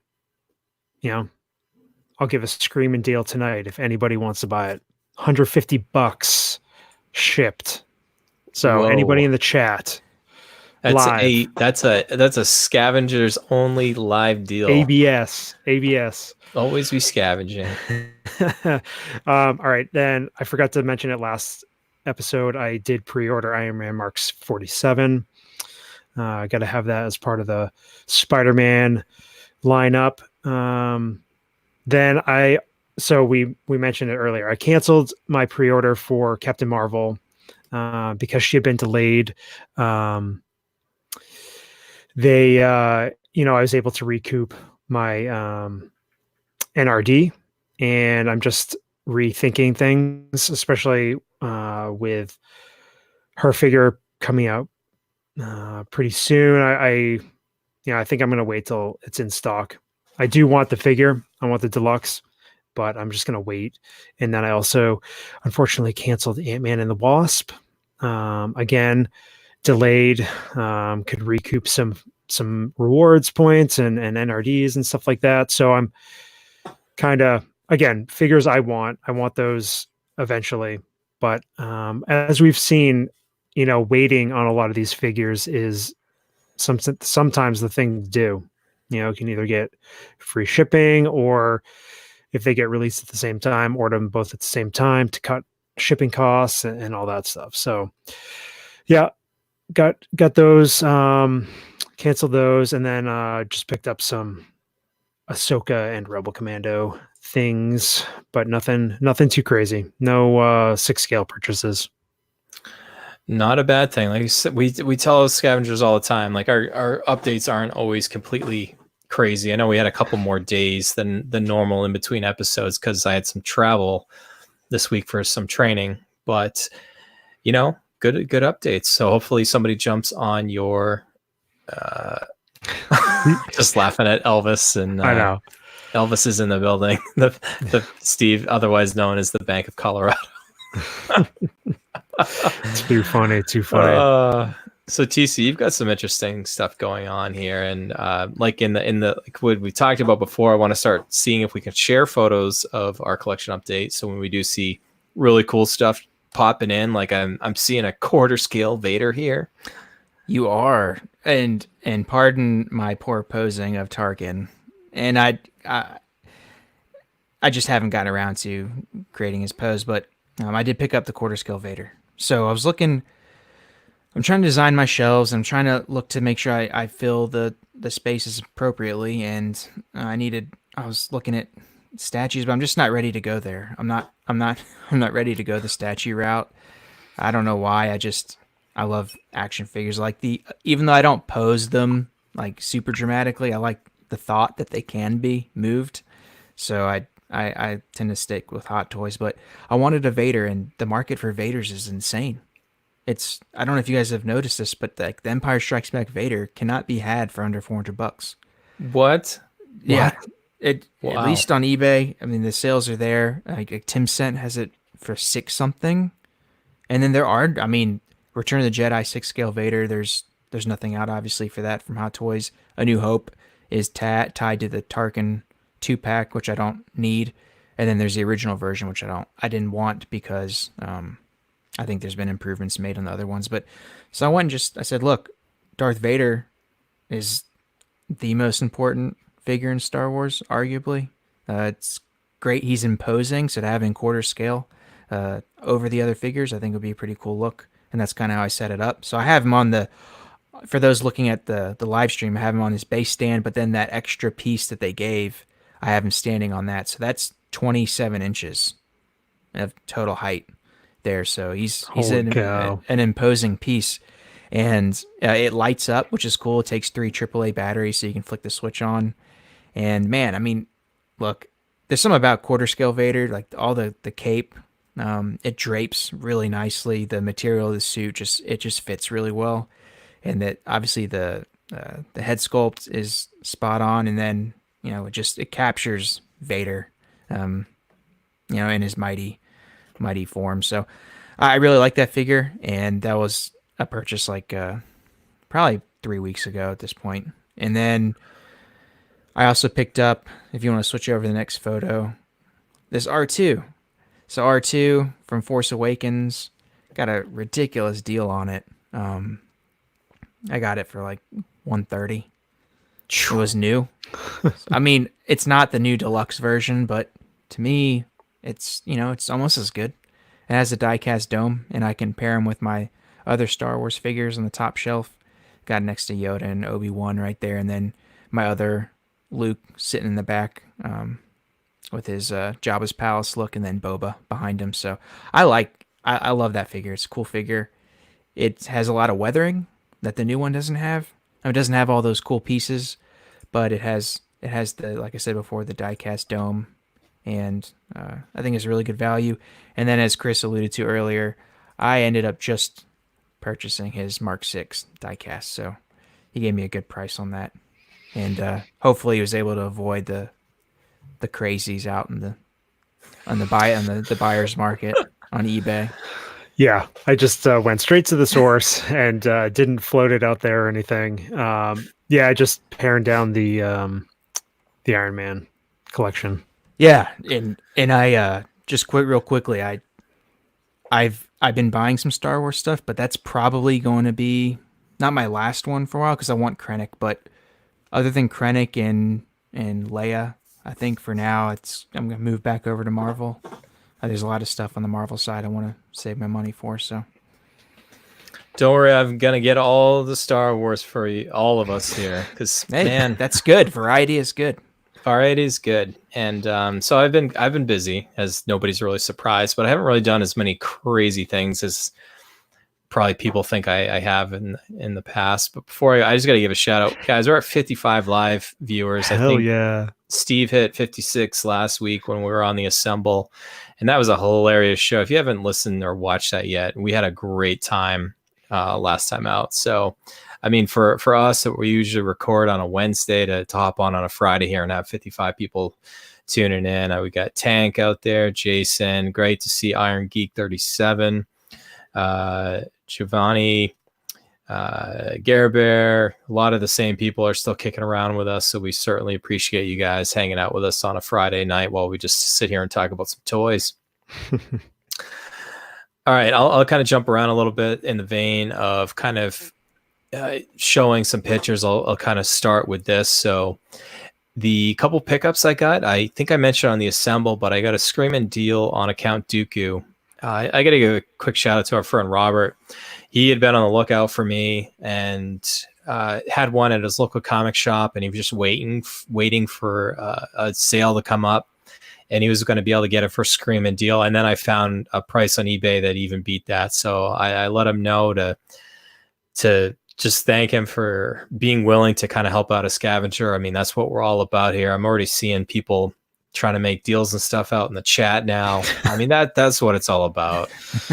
I'll give a screaming deal tonight if anybody wants to buy it. $150 shipped. So Whoa. Anybody in the chat, live. That's a Scavengers only live deal. ABS. Always be scavenging. All right, then I forgot to mention it last episode. I did pre-order Iron Man Marks 47. I got to have that as part of the Spider-Man lineup. Then we mentioned it earlier. I canceled my pre-order for Captain Marvel because she had been delayed. I was able to recoup my NRD, and I'm just rethinking things, especially with her figure coming out pretty soon. I think I'm going to wait till it's in stock. I do want the figure. I want the deluxe, but I'm just going to wait. And then I also, unfortunately, canceled Ant-Man and the Wasp. Again, delayed. Could recoup some rewards points and NRDs and stuff like that. So I'm kind of, again, figures I want those eventually. But as we've seen, waiting on a lot of these figures is sometimes the thing to do. You can either get free shipping, or if they get released at the same time, order them both at the same time to cut shipping costs and all that stuff. So yeah, got those, canceled those, and then just picked up some Ahsoka and Rebel Commando things, but nothing too crazy. No 6 scale purchases. Not a bad thing. Like you said, we tell those scavengers all the time. Like our updates aren't always completely crazy. I know we had a couple more days than normal in between episodes because I had some travel this week for some training. But good updates. So hopefully somebody jumps on your. Just laughing at Elvis, and I know Elvis is in the building. The Steve, otherwise known as the Bank of Colorado. Too funny. So TC, you've got some interesting stuff going on here, and like in the like what we talked about before, I want to start seeing if we can share photos of our collection update. So when we do see really cool stuff popping in, like I'm seeing a quarter scale Vader here. You are, and pardon my poor posing of Tarkin, and I just haven't gotten around to creating his pose, but I did pick up the quarter scale Vader. So I was looking. I'm trying to design my shelves. I'm trying to look to make sure I fill the spaces appropriately, and I was looking at statues, but I'm just not ready to go there. I'm not ready to go the statue route. I don't know why. I love action figures. Even though I don't pose them like super dramatically, I like the thought that they can be moved. So I tend to stick with Hot Toys, but I wanted a Vader, and the market for Vaders is insane. I don't know if you guys have noticed this, but the Empire Strikes Back Vader cannot be had for under $400. What? Yeah. Wow. At least on eBay. I mean, the sales are there. Like Tim Cent has it for $6 something. And then there are, Return of the Jedi 6 scale Vader. There's nothing out obviously for that from Hot Toys. A New Hope is tied to the Tarkin 2-pack, which I don't need. And then there's the original version, which I didn't want because I think there's been improvements made on the other ones. But so I went and I said, look, Darth Vader is the most important figure in Star Wars, arguably. It's great. He's imposing, so to have in quarter scale over the other figures, I think would be a pretty cool look. And that's kind of how I set it up. So I have him on for those looking at the live stream, I have him on his base stand, but then that extra piece that they gave, I have him standing on that. So that's 27 inches of total height there. So he's an imposing piece. And it lights up, which is cool. It takes 3 AAA batteries, so you can flick the switch on. And man, look, there's something about quarter scale Vader, like all the cape. It drapes really nicely. The material of the suit just fits really well, and that obviously the head sculpt is spot on. And then it captures Vader, in his mighty form. So I really like that figure, and that was a purchase probably 3 weeks ago at this point. And then I also picked up, if you want to switch over to the next photo, this R2. So R2 from Force Awakens, got a ridiculous deal on it. I got it for like $130. It was new. It's not the new deluxe version, but to me, it's almost as good. It has a die-cast dome, and I can pair them with my other Star Wars figures on the top shelf. Got next to Yoda and Obi-Wan right there, and then my other Luke sitting in the back with his Jabba's Palace look, and then Boba behind him. So I love that figure. It's a cool figure. It has a lot of weathering that the new one doesn't have. It doesn't have all those cool pieces, but it has the, like I said before, the die-cast dome, and I think it's a really good value. And then, as Chris alluded to earlier, I ended up just purchasing his Mark 6 die-cast, so he gave me a good price on that, and hopefully he was able to avoid the crazies out in the buyer's market on eBay. Yeah, I just went straight to the source and didn't float it out there or anything. I just paring down the Iron Man collection. Yeah, and I just real quickly, I've been buying some Star Wars stuff, but that's probably going to be not my last one for a while because I want Krennic. But other than Krennic and Leia, I think for now I'm gonna move back over to Marvel. There's a lot of stuff on the Marvel side I want to save my money for. So don't worry, I'm gonna get all the Star Wars for all of us here because man, that's good. Variety is good. Variety is good, and so I've been busy, as nobody's really surprised, but I haven't really done as many crazy things as probably people think I have in the past. But before I just got to give a shout out, guys. We're at 55 live viewers. I think yeah. Steve hit 56 last week when we were on the Assemble, and that was a hilarious show. If you haven't listened or watched that yet, we had a great time last time out. So, I mean, for us, that we usually record on a Wednesday to hop on a Friday here and have 55 people tuning in. We got Tank out there, Jason. Great to see Iron Geek 37. Giovanni, Garabear, a lot of the same people are still kicking around with us, so we certainly appreciate you guys hanging out with us on a Friday night while we just sit here and talk about some toys. All right, I'll kind of jump around a little bit in the vein of kind of showing some pictures. I'll kind of start with this. So the couple pickups I got, I think I mentioned on the Assemble, but I got a screaming deal on a Count Dooku. I got to give a quick shout out to our friend Robert. He had been on the lookout for me and had one at his local comic shop, and he was just waiting for a sale to come up, and he was going to be able to get it for a screaming deal. And then I found a price on eBay that even beat that. So I let him know to just thank him for being willing to kind of help out a scavenger. I mean, that's what we're all about here. I'm already seeing people trying to make deals and stuff out in the chat now. I mean, that's what it's all about.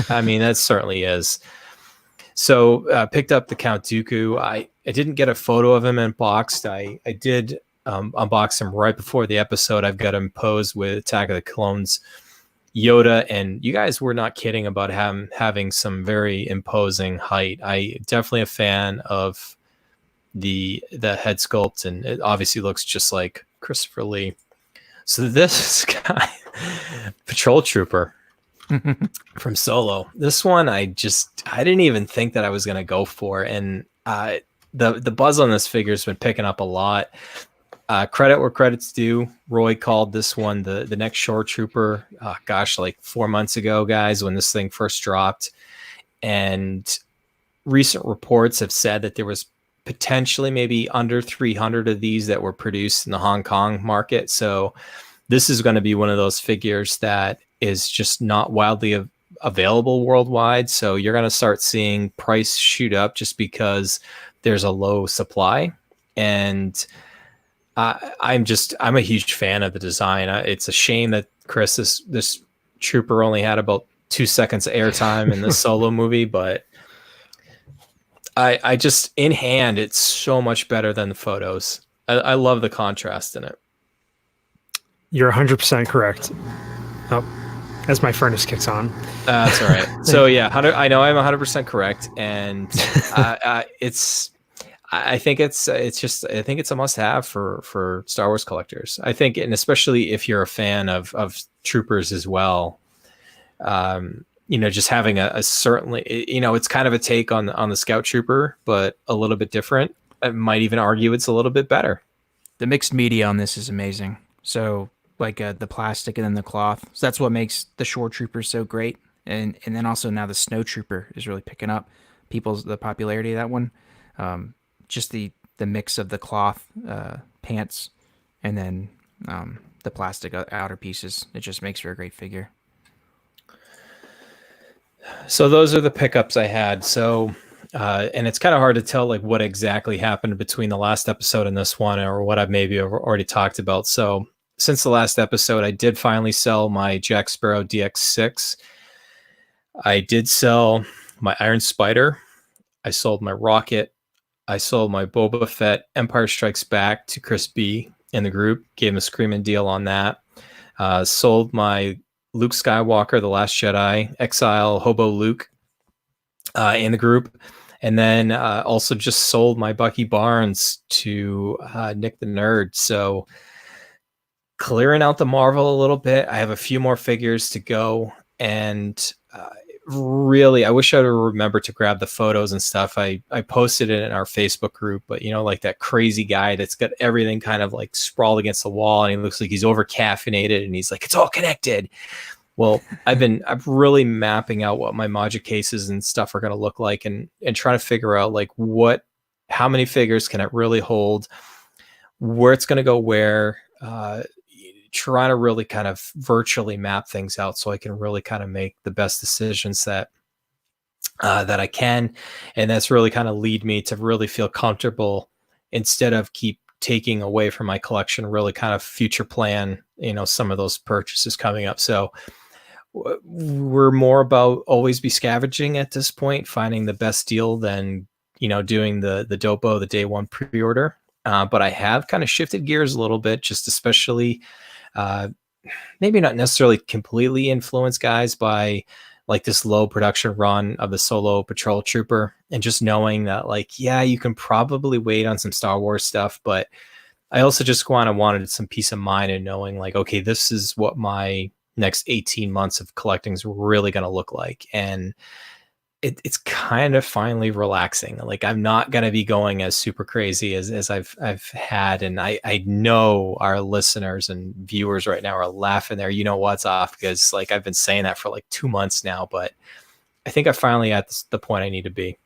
I mean, that certainly is. So picked up the Count Dooku. I didn't get a photo of him unboxed. I did unbox him right before the episode. I've got him posed with Attack of the Clones Yoda, and you guys were not kidding about him having some very imposing height. I definitely a fan of the head sculpt, and it obviously looks just like Christopher Lee. So this guy, Patrol Trooper from Solo, this one I didn't even think that I was going to go for. And the buzz on this figure has been picking up a lot. Credit where credit's due. Roy called this one the next Shore Trooper, like 4 months ago, guys, when this thing first dropped. And recent reports have said that there was potentially maybe under 300 of these that were produced in the Hong Kong market. So this is going to be one of those figures that is just not widely available worldwide. So you're going to start seeing price shoot up just because there's a low supply. And I'm a huge fan of the design. It's a shame that Chris, this trooper only had about 2 seconds of airtime in the Solo movie, but I just, in hand, it's so much better than the photos. I love the contrast in it. You're 100% correct. Oh, as my furnace kicks on. That's all right. So yeah, I know I'm 100% correct, and I think it's a must-have for Star Wars collectors. I think, and especially if you're a fan of troopers as well. Just having a certainly, it's kind of a take on the Scout Trooper, but a little bit different. I might even argue it's a little bit better. The mixed media on this is amazing. So like the plastic and then the cloth. So that's what makes the Shore Trooper so great. And then also now the Snow Trooper is really picking up the popularity of that one. Just the mix of the cloth pants and then the plastic outer pieces. It just makes for a great figure. So those are the pickups I had. So, and it's kind of hard to tell like what exactly happened between the last episode and this one, or what I've maybe already talked about. So since the last episode, I did finally sell my Jack Sparrow DX6. I did sell my Iron Spider. I sold my Rocket. I sold my Boba Fett Empire Strikes Back to Chris B in the group. Gave him a screaming deal on that. Sold my Luke Skywalker, The Last Jedi, Exile Hobo Luke in the group. And then also just sold my Bucky Barnes to Nick the Nerd. So clearing out the Marvel a little bit. I have a few more figures to go. And really, I wish I would remember to grab the photos and stuff. I posted it in our Facebook group, but like that crazy guy that's got everything kind of like sprawled against the wall, and he looks like he's over caffeinated, and he's like, it's all connected. Well, I'm really mapping out what my Magic cases and stuff are going to look like, and trying to figure out like how many figures can it really hold, where it's going to go where. trying to really kind of virtually map things out so I can really kind of make the best decisions that I can. And that's really kind of lead me to really feel comfortable instead of keep taking away from my collection, really kind of future plan, some of those purchases coming up. So we're more about always be scavenging at this point, finding the best deal than, doing the dopo, the day one pre-order. But I have kind of shifted gears a little bit, just especially maybe not necessarily completely influenced, guys, by like this low production run of the solo patrol trooper, and just knowing that like, yeah, you can probably wait on some Star Wars stuff, but I also just wanted some peace of mind and knowing like, okay, this is what my next 18 months of collecting is really going to look like. And it's kind of finally relaxing. Like I'm not going to be going as super crazy as I've had. And I know our listeners and viewers right now are laughing there. What's off, because like I've been saying that for like 2 months now, but I think I finally at the point I need to be.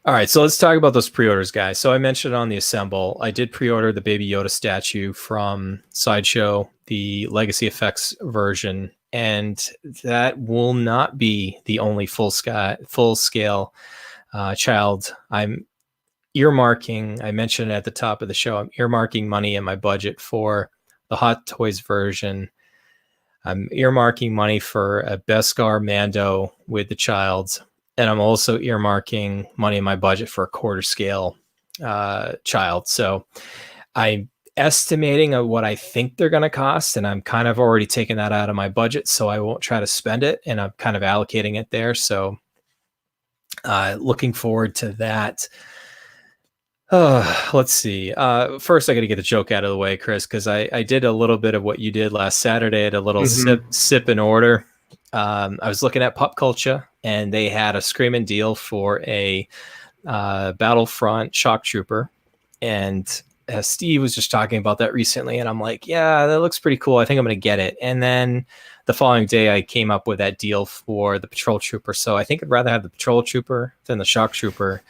All right, so let's talk about those pre-orders, guys. So I mentioned on the Assemble, I did pre-order the Baby Yoda statue from Sideshow, the Legacy Effects version, and that will not be the only full scale child. I'm earmarking, I mentioned at the top of the show, I'm earmarking money in my budget for the Hot Toys version. I'm earmarking money for a Beskar Mando with the child. And I'm also earmarking money in my budget for a quarter scale child. So I'm estimating what I think they're going to cost. And I'm kind of already taking that out of my budget, so I won't try to spend it. And I'm kind of allocating it there. So looking forward to that. Let's see. First, I got to get the joke out of the way, Chris, because I did a little bit of what you did last Saturday at a little sip and order. I was looking at Pop Culture, and they had a screaming deal for a Battlefront Shock Trooper. And Steve was just talking about that recently, and I'm like, yeah, that looks pretty cool. I think I'm going to get it. And then the following day, I came up with that deal for the Patrol Trooper. So I think I'd rather have the Patrol Trooper than the Shock Trooper.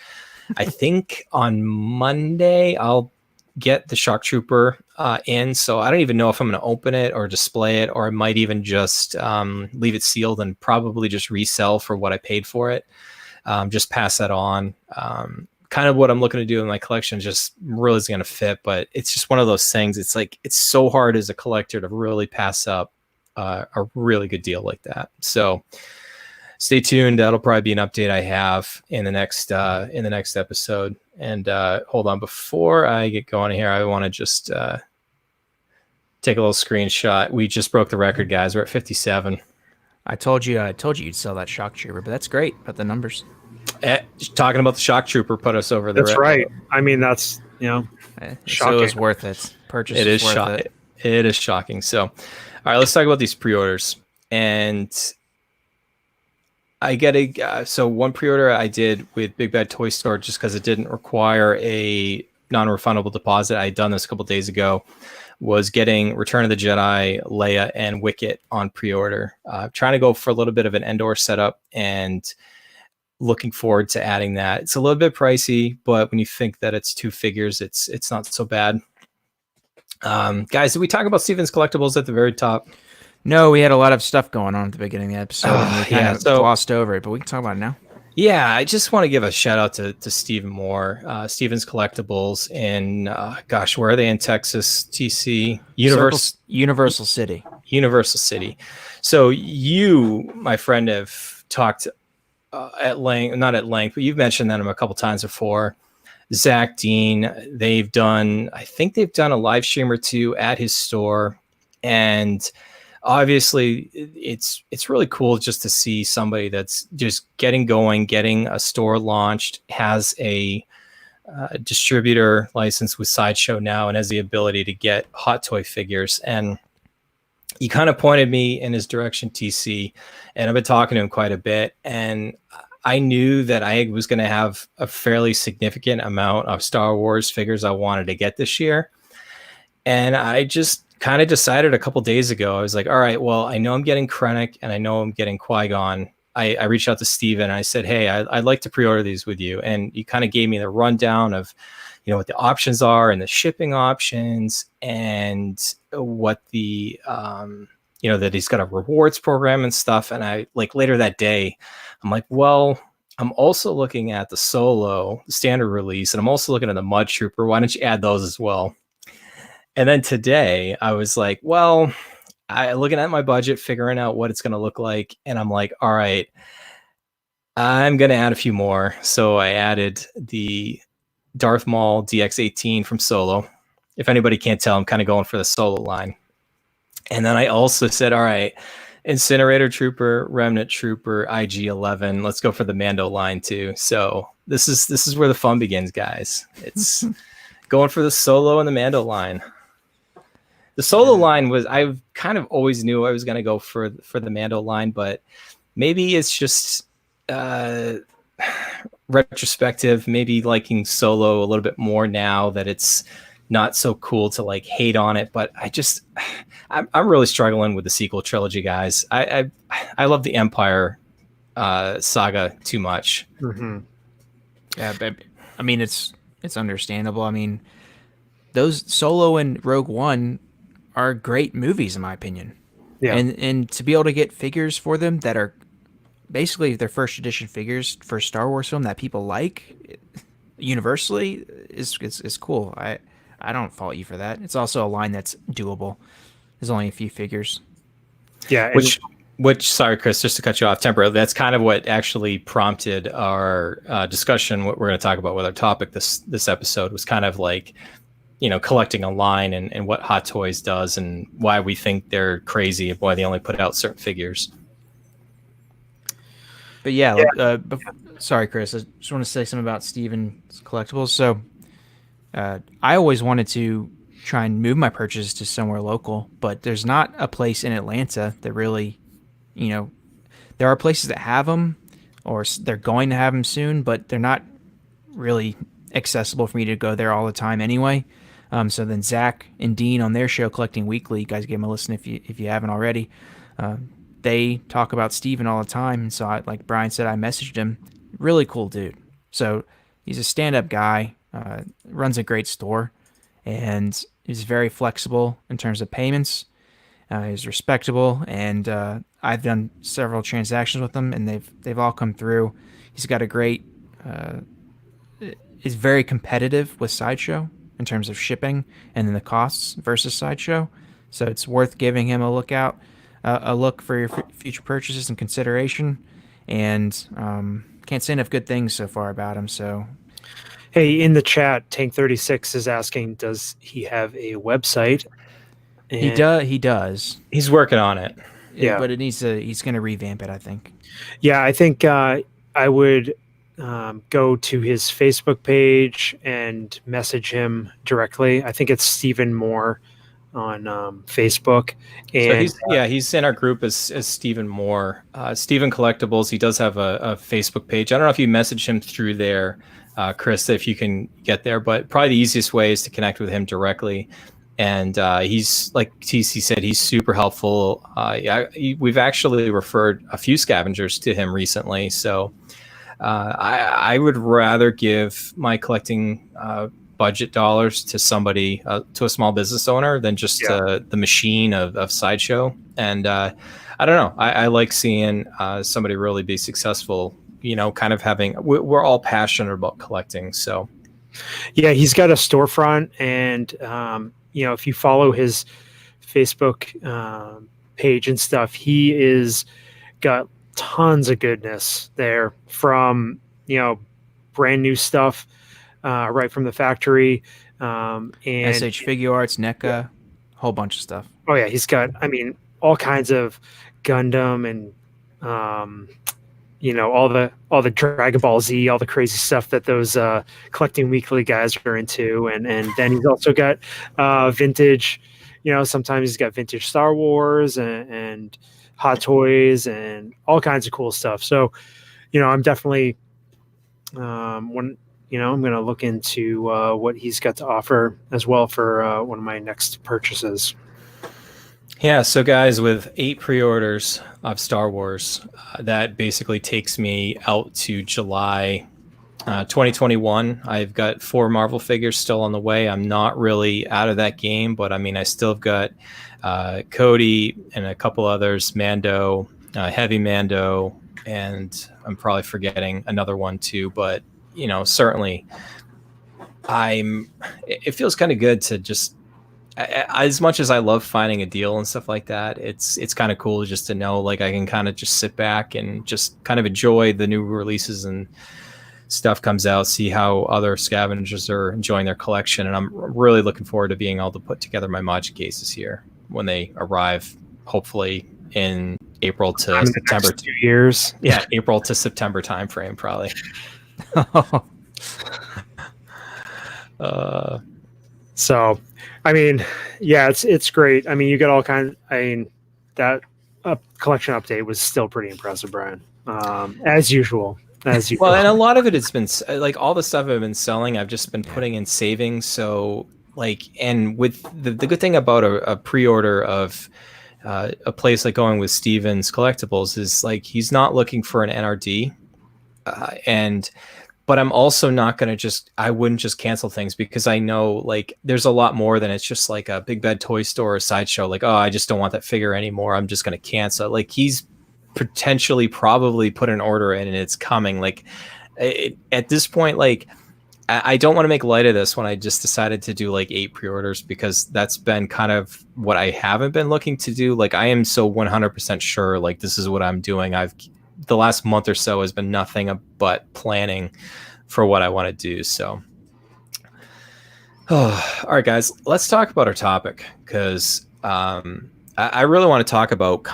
I think on Monday, I'll get the Shock Trooper in. So I don't even know if I'm going to open it or display it, or I might even just leave it sealed and probably just resell for what I paid for it. Just pass that on. Kind of what I'm looking to do in my collection just really is going to fit, but it's just one of those things. It's like, it's so hard as a collector to really pass up a really good deal like that. So stay tuned. That'll probably be an update I have in the next episode. And hold on, before I get going here, I want to just take a little screenshot. We just broke the record, guys. We're at 57. I told you you'd sell that Shock Trooper, but that's great about the numbers. Talking about the Shock Trooper put us over the That's right. I mean, that's, shocking. So it's worth it. Purchase it is worth it. It is shocking. So, all right, let's talk about these pre-orders. And I get so one pre-order I did with Big Bad Toy Store just because it didn't require a non-refundable deposit. I had done this a couple days ago. Was getting Return of the Jedi, Leia, and Wicket on pre-order. Trying to go for a little bit of an Endor setup and looking forward to adding that. It's a little bit pricey, but when you think that it's two figures, it's not so bad. Guys, did we talk about Steven's Collectibles at the very top? No, we had a lot of stuff going on at the beginning of the episode, and we kind of glossed over it, but we can talk about it now. Yeah, I just want to give a shout out to Stephen Moore, Steven's Collectibles in, where are they in Texas? TC? Universal City. Universal City. So you, my friend, have talked at length, not at length, but you've mentioned them a couple times before. Zach Dean, I think they've done a live stream or two at his store, and obviously it's really cool just to see somebody that's just getting going, getting a store launched, has a distributor license with Sideshow now, and has the ability to get hot toy figures. And he kind of pointed me in his direction, TC, and I've been talking to him quite a bit. And I knew that I was going to have a fairly significant amount of Star Wars figures I wanted to get this year. And I just kind of decided a couple days ago, I was like, all right, well, I know I'm getting Krennic and I know I'm getting Qui-Gon. I reached out to Steven and I said, hey, I'd like to pre-order these with you. And he kind of gave me the rundown of what the options are and the shipping options, and what the that he's got a rewards program and stuff. And I like later that day, I'm like, well, I'm also looking at the solo standard release, and I'm also looking at the Mud Trooper. Why don't you add those as well? And then today I was like, well, looking at my budget, figuring out what it's going to look like. And I'm like, all right, I'm going to add a few more. So I added the Darth Maul DX18 from Solo. If anybody can't tell, I'm kind of going for the Solo line. And then I also said, all right, Incinerator Trooper, Remnant Trooper, IG-11. Let's go for the Mando line too. So this is where the fun begins, guys. It's going for the Solo and the Mando line. The Solo line was, I kind of always knew I was going to go for the Mando line, but maybe it's just retrospective, maybe liking Solo a little bit more now that it's not so cool to like hate on it. But I'm really struggling with the sequel trilogy, guys. I love the Empire saga too much. Mm-hmm. Yeah, but I mean, it's understandable. I mean, those Solo and Rogue One are great movies in my opinion. Yeah. And to be able to get figures for them that are basically their first edition figures for a Star Wars film that people like universally is cool. I don't fault you for that. It's also a line that's doable. There's only a few figures. Yeah. Which sorry, Chris, just to cut you off temporarily, that's kind of what actually prompted our discussion. What we're going to talk about with our topic this episode was kind of like, collecting a line and what Hot Toys does and why we think they're crazy and why they only put out certain figures. But yeah. Sorry, Chris. I just want to say something about Steven's collectibles. So I always wanted to try and move my purchases to somewhere local, but there's not a place in Atlanta that really, there are places that have them or they're going to have them soon, but they're not really accessible for me to go there all the time anyway. So then Zach and Dean on their show Collecting Weekly, you guys give them a listen if you haven't already. They talk about Steven all the time, and so like Bryan said, I messaged him. Really cool dude. So he's a stand-up guy, runs a great store, and he's very flexible in terms of payments. He's respectable, and I've done several transactions with him, and they've all come through. He's got a great. Is very competitive with Sideshow in terms of shipping and then the costs versus Sideshow. So it's worth giving him a look for your future purchases and consideration. And can't say enough good things so far about him. So, hey, in the chat, Tank36 is asking, does he have a website? And he does. He's working on it. Yeah, but he's going to revamp it, I think. Yeah, I think I would go to his Facebook page and message him directly. I think it's Stephen Moore on Facebook. And so he's in our group as Stephen Moore. Stephen Collectibles. He does have a Facebook page. I don't know if you message him through there, Chris, if you can get there, but probably the easiest way is to connect with him directly. And he's, like TC said, he's super helpful. We've actually referred a few scavengers to him recently. So I would rather give my collecting budget dollars to somebody, to a small business owner, than just the machine of Sideshow. And I don't know. I like seeing somebody really be successful, kind of having, we're all passionate about collecting. So yeah, he's got a storefront, and if you follow his Facebook page and stuff, he is got tons of goodness there, from brand new stuff right from the factory, and SH Figure Arts, NECA, whole bunch of stuff. Oh yeah, he's got all kinds of Gundam and all the Dragon Ball Z, all the crazy stuff that those Collecting Weekly guys are into, and then he's also got vintage. Sometimes he's got vintage Star Wars and Hot Toys and all kinds of cool stuff. So, I'm definitely I'm going to look into what he's got to offer as well for one of my next purchases. Yeah, so guys, with 8 pre-orders of Star Wars, that basically takes me out to July 2021, I've got 4 Marvel figures still on the way. I'm not really out of that game, but I mean, I still have got Cody and a couple others, Mando, Heavy Mando, and I'm probably forgetting another one too. But you know, certainly, it feels kind of good to just, as much as I love finding a deal and stuff like that, it's kind of cool just to know like I can kind of just sit back and just kind of enjoy the new releases and stuff comes out, see how other scavengers are enjoying their collection, and I'm really looking forward to being able to put together my Maji cases here when they arrive, hopefully in April to September. 2 years. Yeah, April to September timeframe, probably. So, I mean, yeah, it's great. I mean, you get all kinds. I mean, that collection update was still pretty impressive, Brian. As usual. Well, and a lot of it has been like all the stuff I've been selling, I've just been putting in savings. So, like, and with the good thing about a pre-order of a place like going with Steven's Collectibles is like he's not looking for an NRD, but I'm also not going to I wouldn't just cancel things because I know like there's a lot more than it's just like a Big Bad Toy Store or Sideshow. Like, oh, I just don't want that figure anymore. I'm just going to cancel. Like he's potentially probably put an order in and it's coming. Like at this point, like I don't want to make light of this when I just decided to do like 8 pre-orders because that's been kind of what I haven't been looking to do. Like I am so 100% sure like this is what I'm doing. The last month or so has been nothing but planning for what I want to do. So, all right, guys, let's talk about our topic because I really want to talk about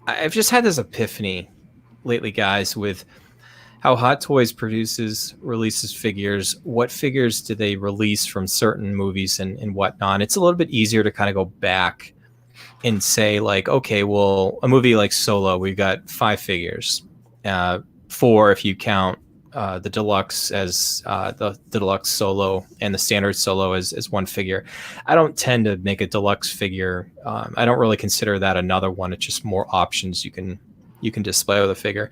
I've just had this epiphany lately, guys, with how Hot Toys releases figures. What figures do they release from certain movies and whatnot? It's a little bit easier to kind of go back and say like, okay, well, a movie like Solo, we've got 5 figures, 4 if you count the deluxe as the deluxe Solo and the standard Solo as one figure. I don't tend to make a deluxe figure. I don't really consider that another one. It's just more options you can display with a figure.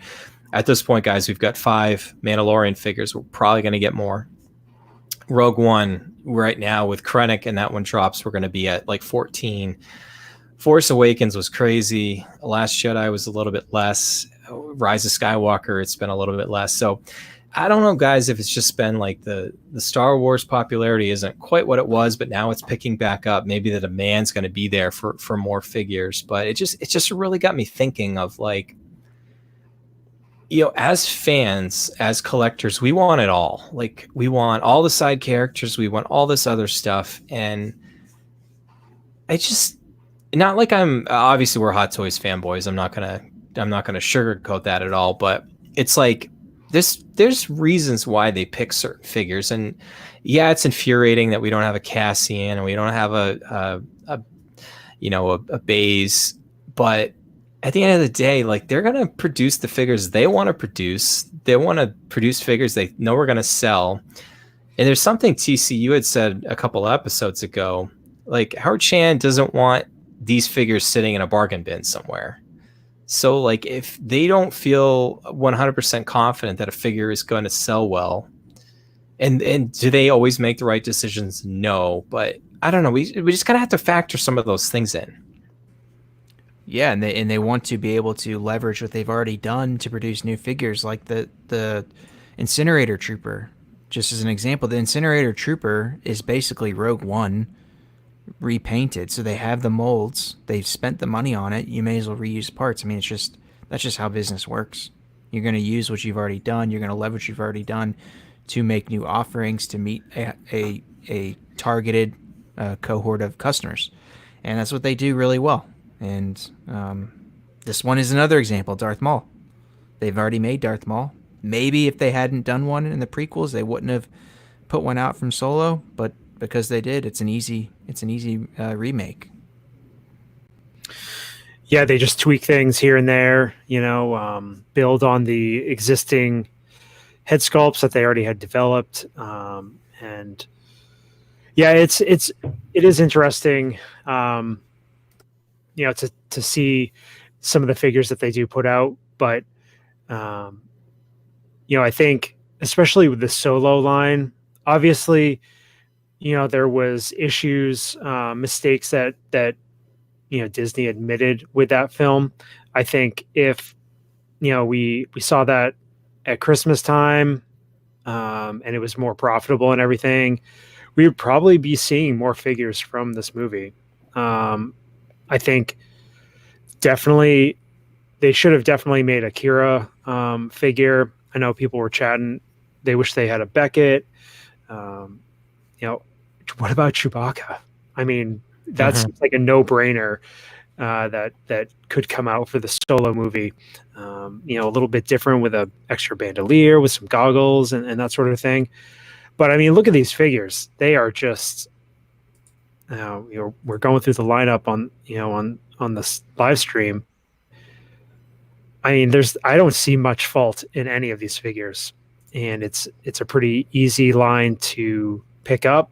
At this point, guys, we've got 5 Mandalorian figures. We're probably going to get more. Rogue One right now with Krennic, and that one drops, we're going to be at like 14. Force Awakens was crazy. Last Jedi was a little bit less. Rise of Skywalker, it's been a little bit less. So I don't know, guys, if it's just been like the Star Wars popularity isn't quite what it was, but now it's picking back up. Maybe the demand's going to be there for more figures. But it just really got me thinking of like, you know, as fans, as collectors, we want it all. Like we want all the side characters, we want all this other stuff, and I just. Not like obviously we're Hot Toys fanboys. I'm not gonna sugarcoat that at all. But it's like there's reasons why they pick certain figures, and yeah, it's infuriating that we don't have a Cassian and we don't have a Baze. But at the end of the day, like they're gonna produce the figures they want to produce. They want to produce figures they know we're gonna sell. And there's something TC you had said a couple episodes ago. Like Howard Chan doesn't want these figures sitting in a bargain bin somewhere. So like if they don't feel 100% confident that a figure is going to sell well, and do they always make the right decisions? No, but I don't know. We just kind of have to factor some of those things in. Yeah, and they want to be able to leverage what they've already done to produce new figures, like the Incinerator Trooper. Just as an example, the Incinerator Trooper is basically Rogue One repainted. So they have the molds, they've spent the money on it, you may as well reuse parts. I mean, that's just how business works. You're going to use what you've already done, you're going to leverage what you've already done to make new offerings to meet a targeted cohort of customers, and that's what they do really well. And this one is another example. Darth Maul, they've already made Darth Maul. Maybe if they hadn't done one in the prequels, they wouldn't have put one out from Solo, but because they did, it's an easy remake. Yeah, they just tweak things here and there, build on the existing head sculpts that they already had developed. And yeah, it is interesting, to see some of the figures that they do put out. But, I think especially with the Solo line. Obviously, there was issues, mistakes that Disney admitted with that film. I think if we saw that at Christmas time, and it was more profitable and everything, we would probably be seeing more figures from this movie. I think definitely they should have definitely made a Kira figure. I know people were chatting; they wish they had a Beckett. Um, what about Chewbacca? I mean, that's like a no-brainer that could come out for the Solo movie. A little bit different with a extra bandolier with some goggles and that sort of thing. But I mean, look at these figures; they are just. We're going through the lineup on this live stream. I mean, I don't see much fault in any of these figures, and it's a pretty easy line to pick up.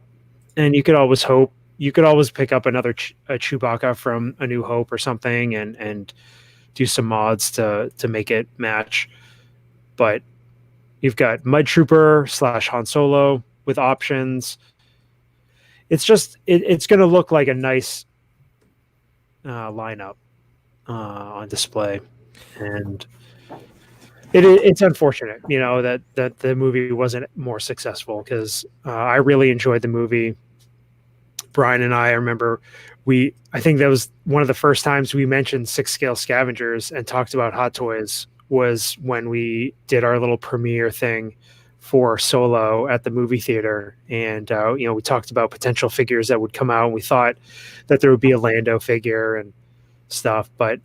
And you could always pick up another a Chewbacca from A New Hope or something, and do some mods to make it match. But you've got Mud Trooper / Han Solo with options. It's just it's going to look like a nice lineup on display, and it's unfortunate, that the movie wasn't more successful, because I really enjoyed the movie. Bryan and I remember I think that was one of the first times we mentioned Scale Scavengers and talked about Hot Toys, was when we did our little premiere thing for Solo at the movie theater. And, we talked about potential figures that would come out, and we thought that there would be a Lando figure and stuff. But,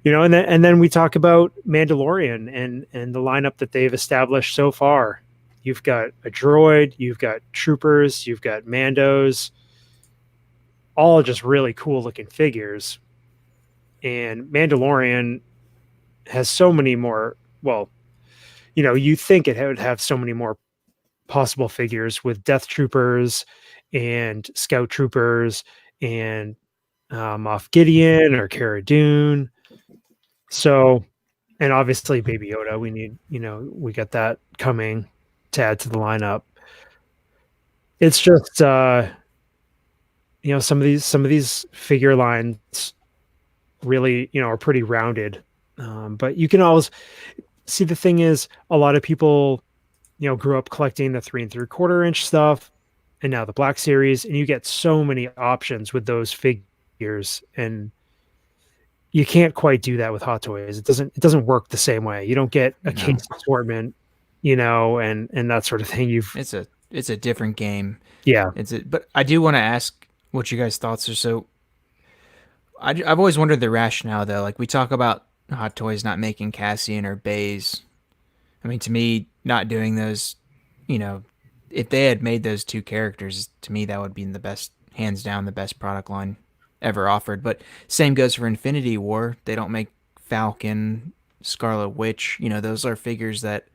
and then we talk about Mandalorian and the lineup that they've established so far. You've got a droid, you've got troopers, you've got Mandos, all just really cool looking figures. And Mandalorian has so many more, you think it would have so many more possible figures with Death Troopers and Scout Troopers and Moff Gideon or Cara Dune. So, and obviously Baby Yoda, we got that coming to add to the lineup. It's just, some of these figure lines really, are pretty rounded. But you can always see, the thing is, a lot of people, grew up collecting the 3 3/4 inch stuff, and now the Black Series, and you get so many options with those figures, and you can't quite do that with Hot Toys. It doesn't work the same way. You don't get a case assortment, and that sort of thing. It's a different game. Yeah. But I do want to ask what you guys' thoughts are. So I've always wondered the rationale, though. Like, we talk about Hot Toys not making Cassian or Baze. I mean, to me, not doing those, if they had made those two characters, to me, that would be hands down, the best product line ever offered. But same goes for Infinity War. They don't make Falcon, Scarlet Witch. Those are figures that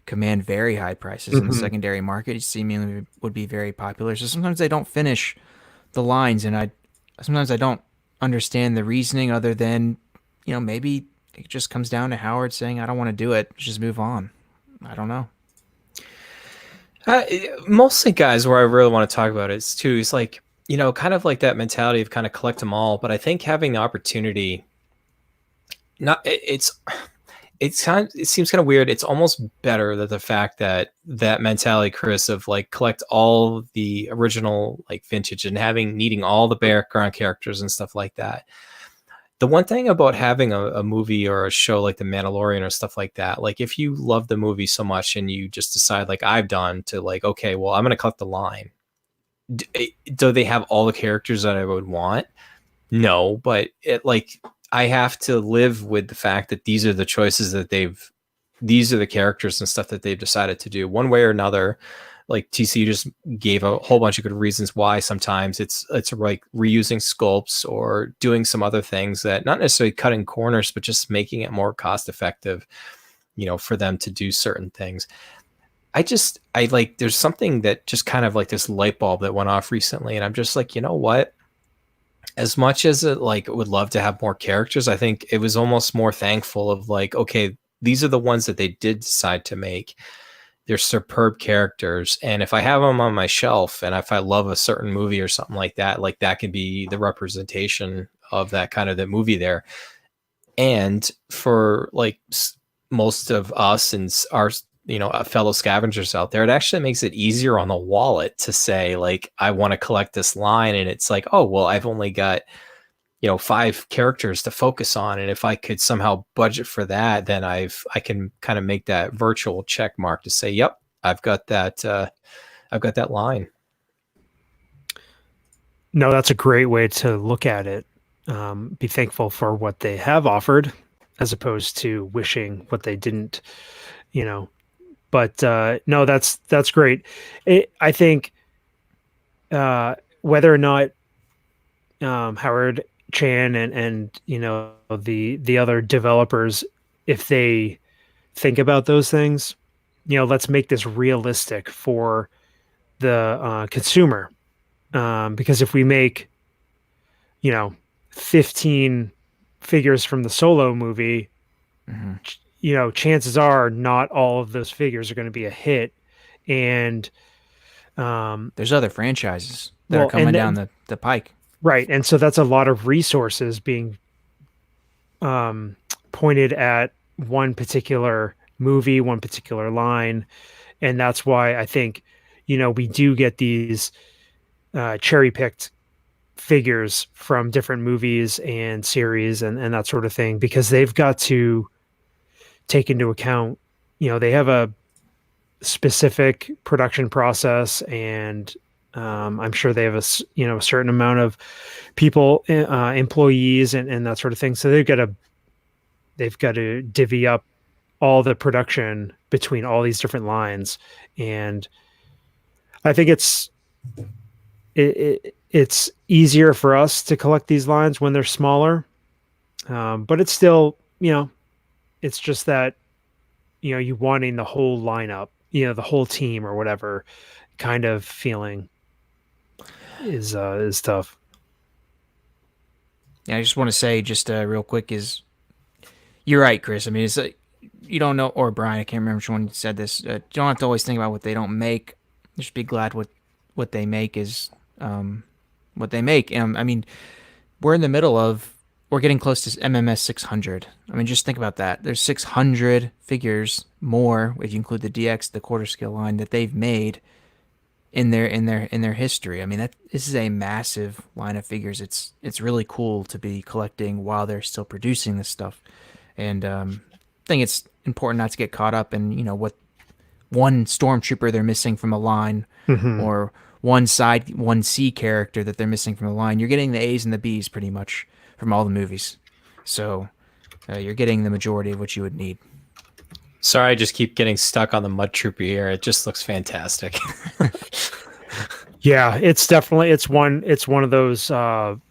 command very high prices in the secondary market. It seemingly would be very popular. So sometimes they don't finish the lines, and sometimes I don't understand the reasoning, other than, maybe it just comes down to Howard saying, I don't want to do it, just move on. I don't know. Mostly, guys, where I really want to talk about it is like, kind of like that mentality of kind of collect them all. But I think having the opportunity, it seems kind of weird. It's almost better that the fact that mentality, Chris, of like collect all the original like vintage and needing all the background characters and stuff like that. The one thing about having a movie or a show like The Mandalorian or stuff like that, like if you love the movie so much and you just decide, like I've done, to like, okay, well, I'm going to collect the line. Do they have all the characters that I would want? No, but I have to live with the fact that these are the choices that these are the characters and stuff that they've decided to do one way or another. Like TC just gave a whole bunch of good reasons why sometimes it's like reusing sculpts or doing some other things that not necessarily cutting corners, but just making it more cost effective, for them to do certain things. There's something that just kind of like this light bulb that went off recently. And I'm just like, you know what? As much as it would love to have more characters, I think it was almost more thankful of like, okay, these are the ones that they did decide to make, they're superb characters. And if I have them on my shelf and if I love a certain movie or something like that can be the representation of that kind of the movie there. And for like most of us and our, fellow scavengers out there, it actually makes it easier on the wallet to say, like, I want to collect this line. And it's like, oh, well, I've only got, 5 characters to focus on. And if I could somehow budget for that, then I can kind of make that virtual check mark to say, yep, I've got that line. No, that's a great way to look at it. Be thankful for what they have offered as opposed to wishing what they didn't, but no, that's great. I think whether or not Howard Chan and the other developers, if they think about those things, let's make this realistic for the consumer, because if we make 15 figures from the Solo movie, chances are not all of those figures are going to be a hit, and there's other franchises that are coming down the pike. Right. And so that's a lot of resources being pointed at one particular movie, one particular line. And that's why I think, we do get these cherry-picked figures from different movies and series and that sort of thing, because they've got to take into account, they have a specific production process, and I'm sure they have a certain amount of people, employees and that sort of thing. So they've got to divvy up all the production between all these different lines. And I think it's easier for us to collect these lines when they're smaller. But it's still, it's just that, you wanting the whole lineup, the whole team or whatever kind of feeling is tough. Yeah, I just want to say real quick is you're right, Chris. I mean, it's you don't know, or Bryan, I can't remember which one said this. You don't have to always think about what they don't make. Just be glad what they make is what they make. I mean, we're in the middle of, we're getting close to MMS 600. I mean, just think about that. There's 600 figures more, if you include the DX, the quarter scale line, that they've made in their history. I mean, this is a massive line of figures. It's really cool to be collecting while they're still producing this stuff. And I think it's important not to get caught up in what one stormtrooper they're missing from a line, or one C character that they're missing from a line. You're getting the A's and the B's pretty much from all the movies, so you're getting the majority of what you would need. Sorry, I just keep getting stuck on the Mud Trooper here. It just looks fantastic. Yeah, it's definitely one of those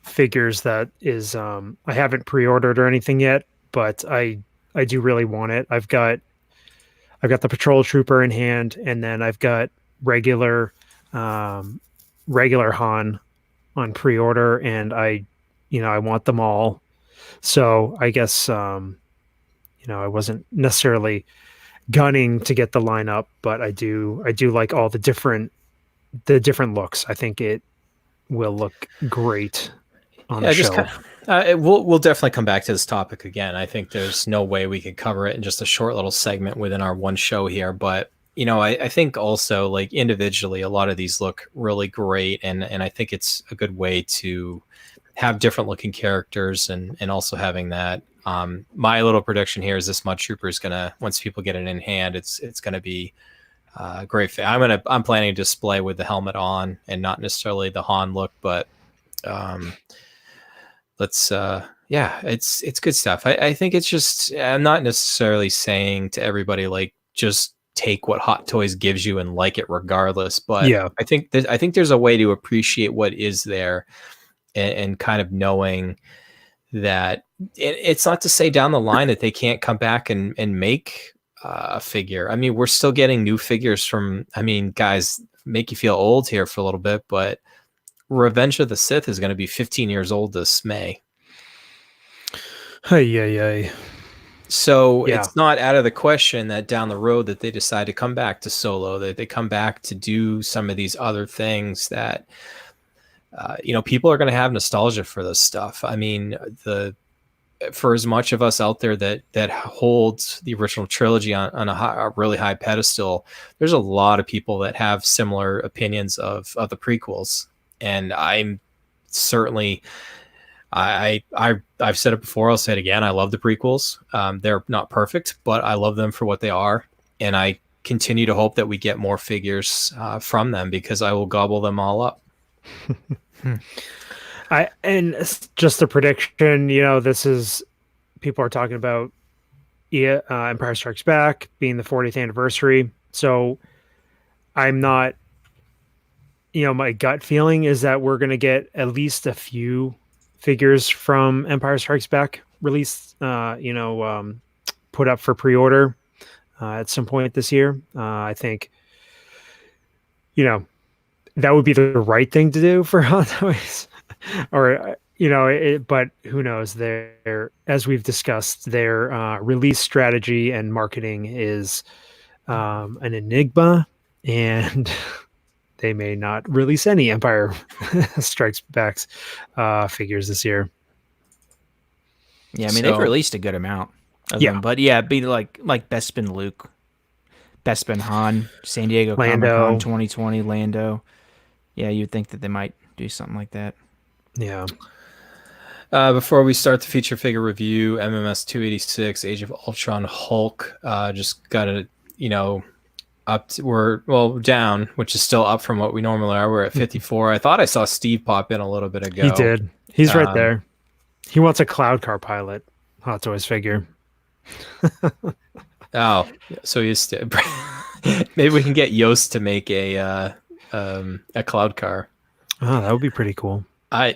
figures that is I haven't pre-ordered or anything yet, but I do really want it. I've got the Patrol Trooper in hand, and then I've got regular Han on pre-order, and I want them all. So I guess I wasn't necessarily gunning to get the lineup, but I do like all the different looks. I think it will look great on the shelf. We'll definitely come back to this topic again. I think there's no way we could cover it in just a short little segment within our one show here. But I think also, like, individually, a lot of these look really great, and I think it's a good way to have different looking characters and also having that. My little prediction here is this Mud Trooper is gonna, once people get it in hand, it's gonna be great fit. I'm planning to display with the helmet on and not necessarily the Han look, but it's good stuff. I think it's just, I'm not necessarily saying to everybody, like, just take what Hot Toys gives you and like it regardless, but yeah, I think there's a way to appreciate what is there, and kind of knowing that it's not to say down the line that they can't come back and make a figure. I mean, we're still getting new figures from, guys, make you feel old here for a little bit, but Revenge of the Sith is going to be 15 years old this May. Hey. So Yeah. it's not out of the question that down the road that they decide to come back to solo, that they come back to do some of these other things that, people are going to have nostalgia for this stuff. I mean, for as much of us out there that holds the original trilogy on a really high pedestal, there's a lot of people that have similar opinions of the prequels. And I'm certainly, I've said it before, I'll say it again. I love the prequels. They're not perfect, but I love them for what they are. And I continue to hope that we get more figures from them, because I will gobble them all up. And it's just a prediction, this is, people are talking about Empire Strikes Back being the 40th anniversary. So I'm not, my gut feeling is that we're going to get at least a few figures from Empire Strikes Back released, put up for pre-order at some point this year. I think, that would be the right thing to do for Hot Toys. Or but who knows? As we've discussed, their release strategy and marketing is an enigma, and they may not release any Empire Strikes Back figures this year. Yeah, I mean, they've released a good amount of them, but yeah, it'd be like Bespin Luke, Bespin Han, San Diego Comic-Con 2020, Lando. Yeah, you'd think that they might do something like that. Yeah. Before we start the feature figure review, MMS 286 Age of Ultron Hulk just got a we're down, which is still up from what we normally are. We're at 54. I thought I saw Steve pop in a little bit ago. He did. He's right there. He wants a Cloud Car Pilot Hot Toys figure. Oh, so he's maybe we can get Yost to make a Cloud Car. Oh, that would be pretty cool.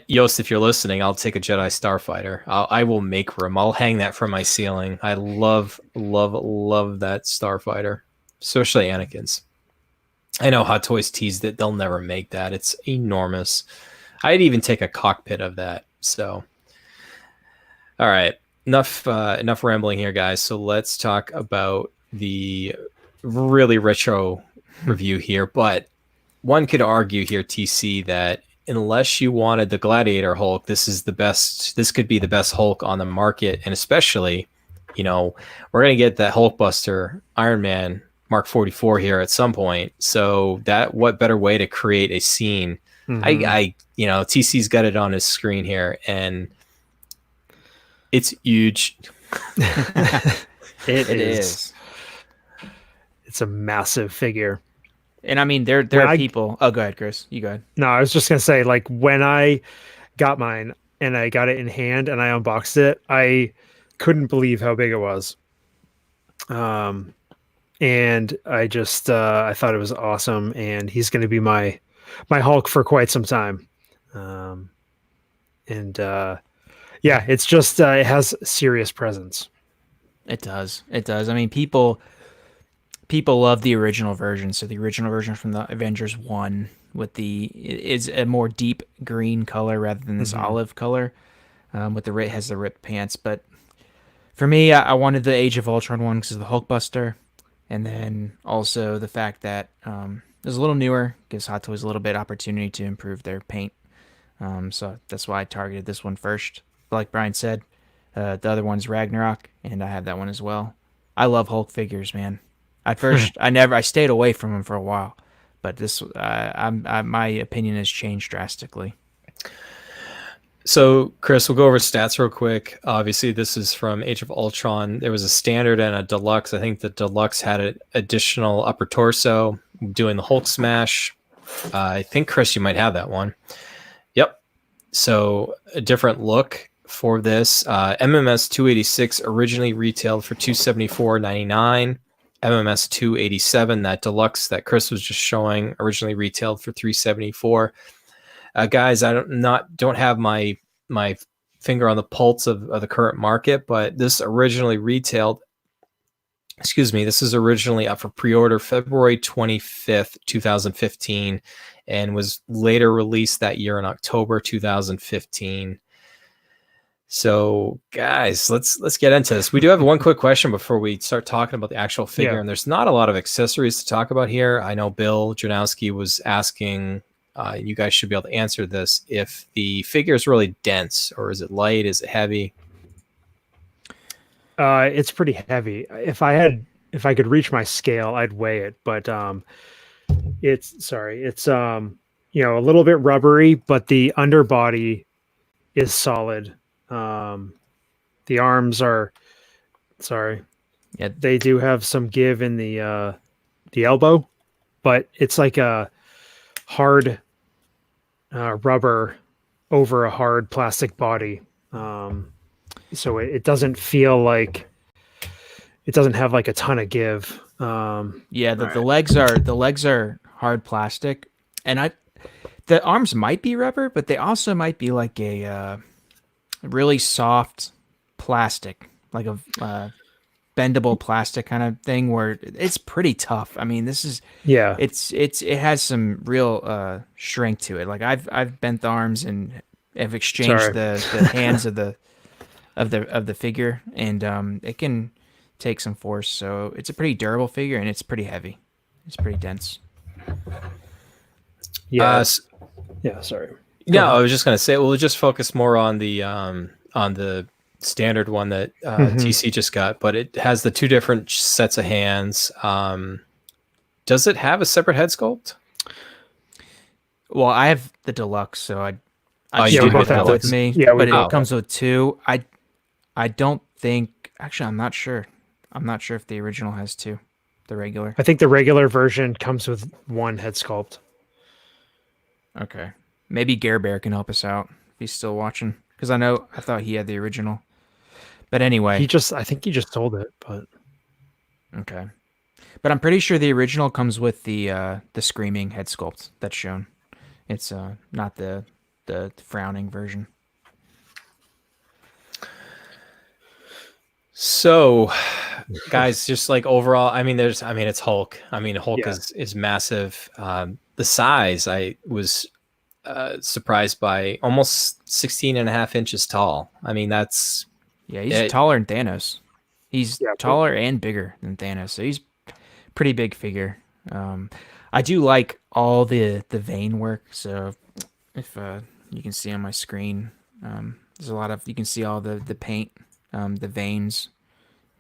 Yost, if you're listening, I'll take a Jedi Starfighter. I will make room. I'll hang that from my ceiling. I love that Starfighter, especially Anakin's. I know Hot Toys teased it. They'll never make that. It's enormous. I'd even take a cockpit of that. So, all right, enough rambling here, guys. So let's talk about the really retro review here. But one could argue here, TC, that unless you wanted the Gladiator Hulk, this could be the best Hulk on the market. And especially, we're going to get that Hulkbuster Iron Man Mark 44 here at some point. So what better way to create a scene? Mm-hmm. TC's got it on his screen here, and it's huge. It is. It's a massive figure. And I mean, there are people. Oh, go ahead, Chris. You go ahead. No, I was just gonna say, like, when I got mine and I got it in hand and I unboxed it, I couldn't believe how big it was. And I just I thought it was awesome, and he's going to be my Hulk for quite some time. Yeah, it's just it has serious presence. It does. I mean, people love the original version. So the original version from the Avengers 1 is a more deep green color rather than this olive color. Has the ripped pants. But for me, I wanted the Age of Ultron one because of the Hulkbuster, and then also the fact that it was a little newer, gives Hot Toys a little bit opportunity to improve their paint. So that's why I targeted this one first. But like Bryan said, the other one's Ragnarok, and I have that one as well. I love Hulk figures, man. At first, I stayed away from them for a while, but this, my opinion has changed drastically. So, Chris, we'll go over stats real quick. Obviously, this is from Age of Ultron. There was a standard and a deluxe. I think the deluxe had an additional upper torso doing the Hulk smash. I think, Chris, you might have that one. Yep. So, a different look for this. MMS 286 originally retailed for $274.99. MMS 287, that deluxe that Chris was just showing, originally retailed for $374. Guys, I don't have my finger on the pulse of the current market, but this originally retailed. This is originally up for pre-order February 25th, 2015, and was later released that year in October 2015. So, guys, let's get into this. We do have one quick question before we start talking about the actual figure, Yeah. and there's not a lot of accessories to talk about here. I know Bill Janowski was asking, you guys should be able to answer this, if the figure is really dense, or is it light, is it heavy? It's pretty heavy. If I could reach my scale, I'd weigh it, but it's a little bit rubbery, but the underbody is solid. The arms are Yeah. they do have some give in the elbow, but it's like a hard rubber over a hard plastic body. So it doesn't feel like it doesn't have like a ton of give. Yeah, the legs are hard plastic, and the arms might be rubber, but they also might be like a really soft plastic, like a bendable plastic kind of thing, where it's pretty tough. I mean, this is Yeah. it has some real strength to it. Like I've bent the arms and have exchanged Sorry. the hands of the figure, and it can take some force. So it's a pretty durable figure, and it's pretty heavy. It's pretty dense. Yeah. S- Yeah. Sorry. No, I was just gonna say we'll just focus more on the standard one that TC just got, but it has the two different sets of hands. Does it have a separate head sculpt? Well, I have the deluxe, so I Oh, just you took do it have with the- me. Yeah, we but do. it comes with two. I don't think. Actually, I'm not sure. I'm not sure if the original has two. The regular. I think the regular version comes with one head sculpt. Okay. Maybe Gare Bear can help us out if he's still watching, because I thought he had the original. But anyway, I think he just sold it, but okay. But I'm pretty sure the original comes with the screaming head sculpt that's shown. It's not the frowning version. So, guys, just like overall, it's Hulk. Hulk Yeah. is massive. The size, I was surprised by, almost 16 and a half inches tall. I mean, that's Yeah, he's taller than Thanos. He's Yeah, taller and bigger than Thanos, so he's pretty big figure. I do like all the vein work. So if you can see on my screen, there's a lot of, you can see all the paint, the veins.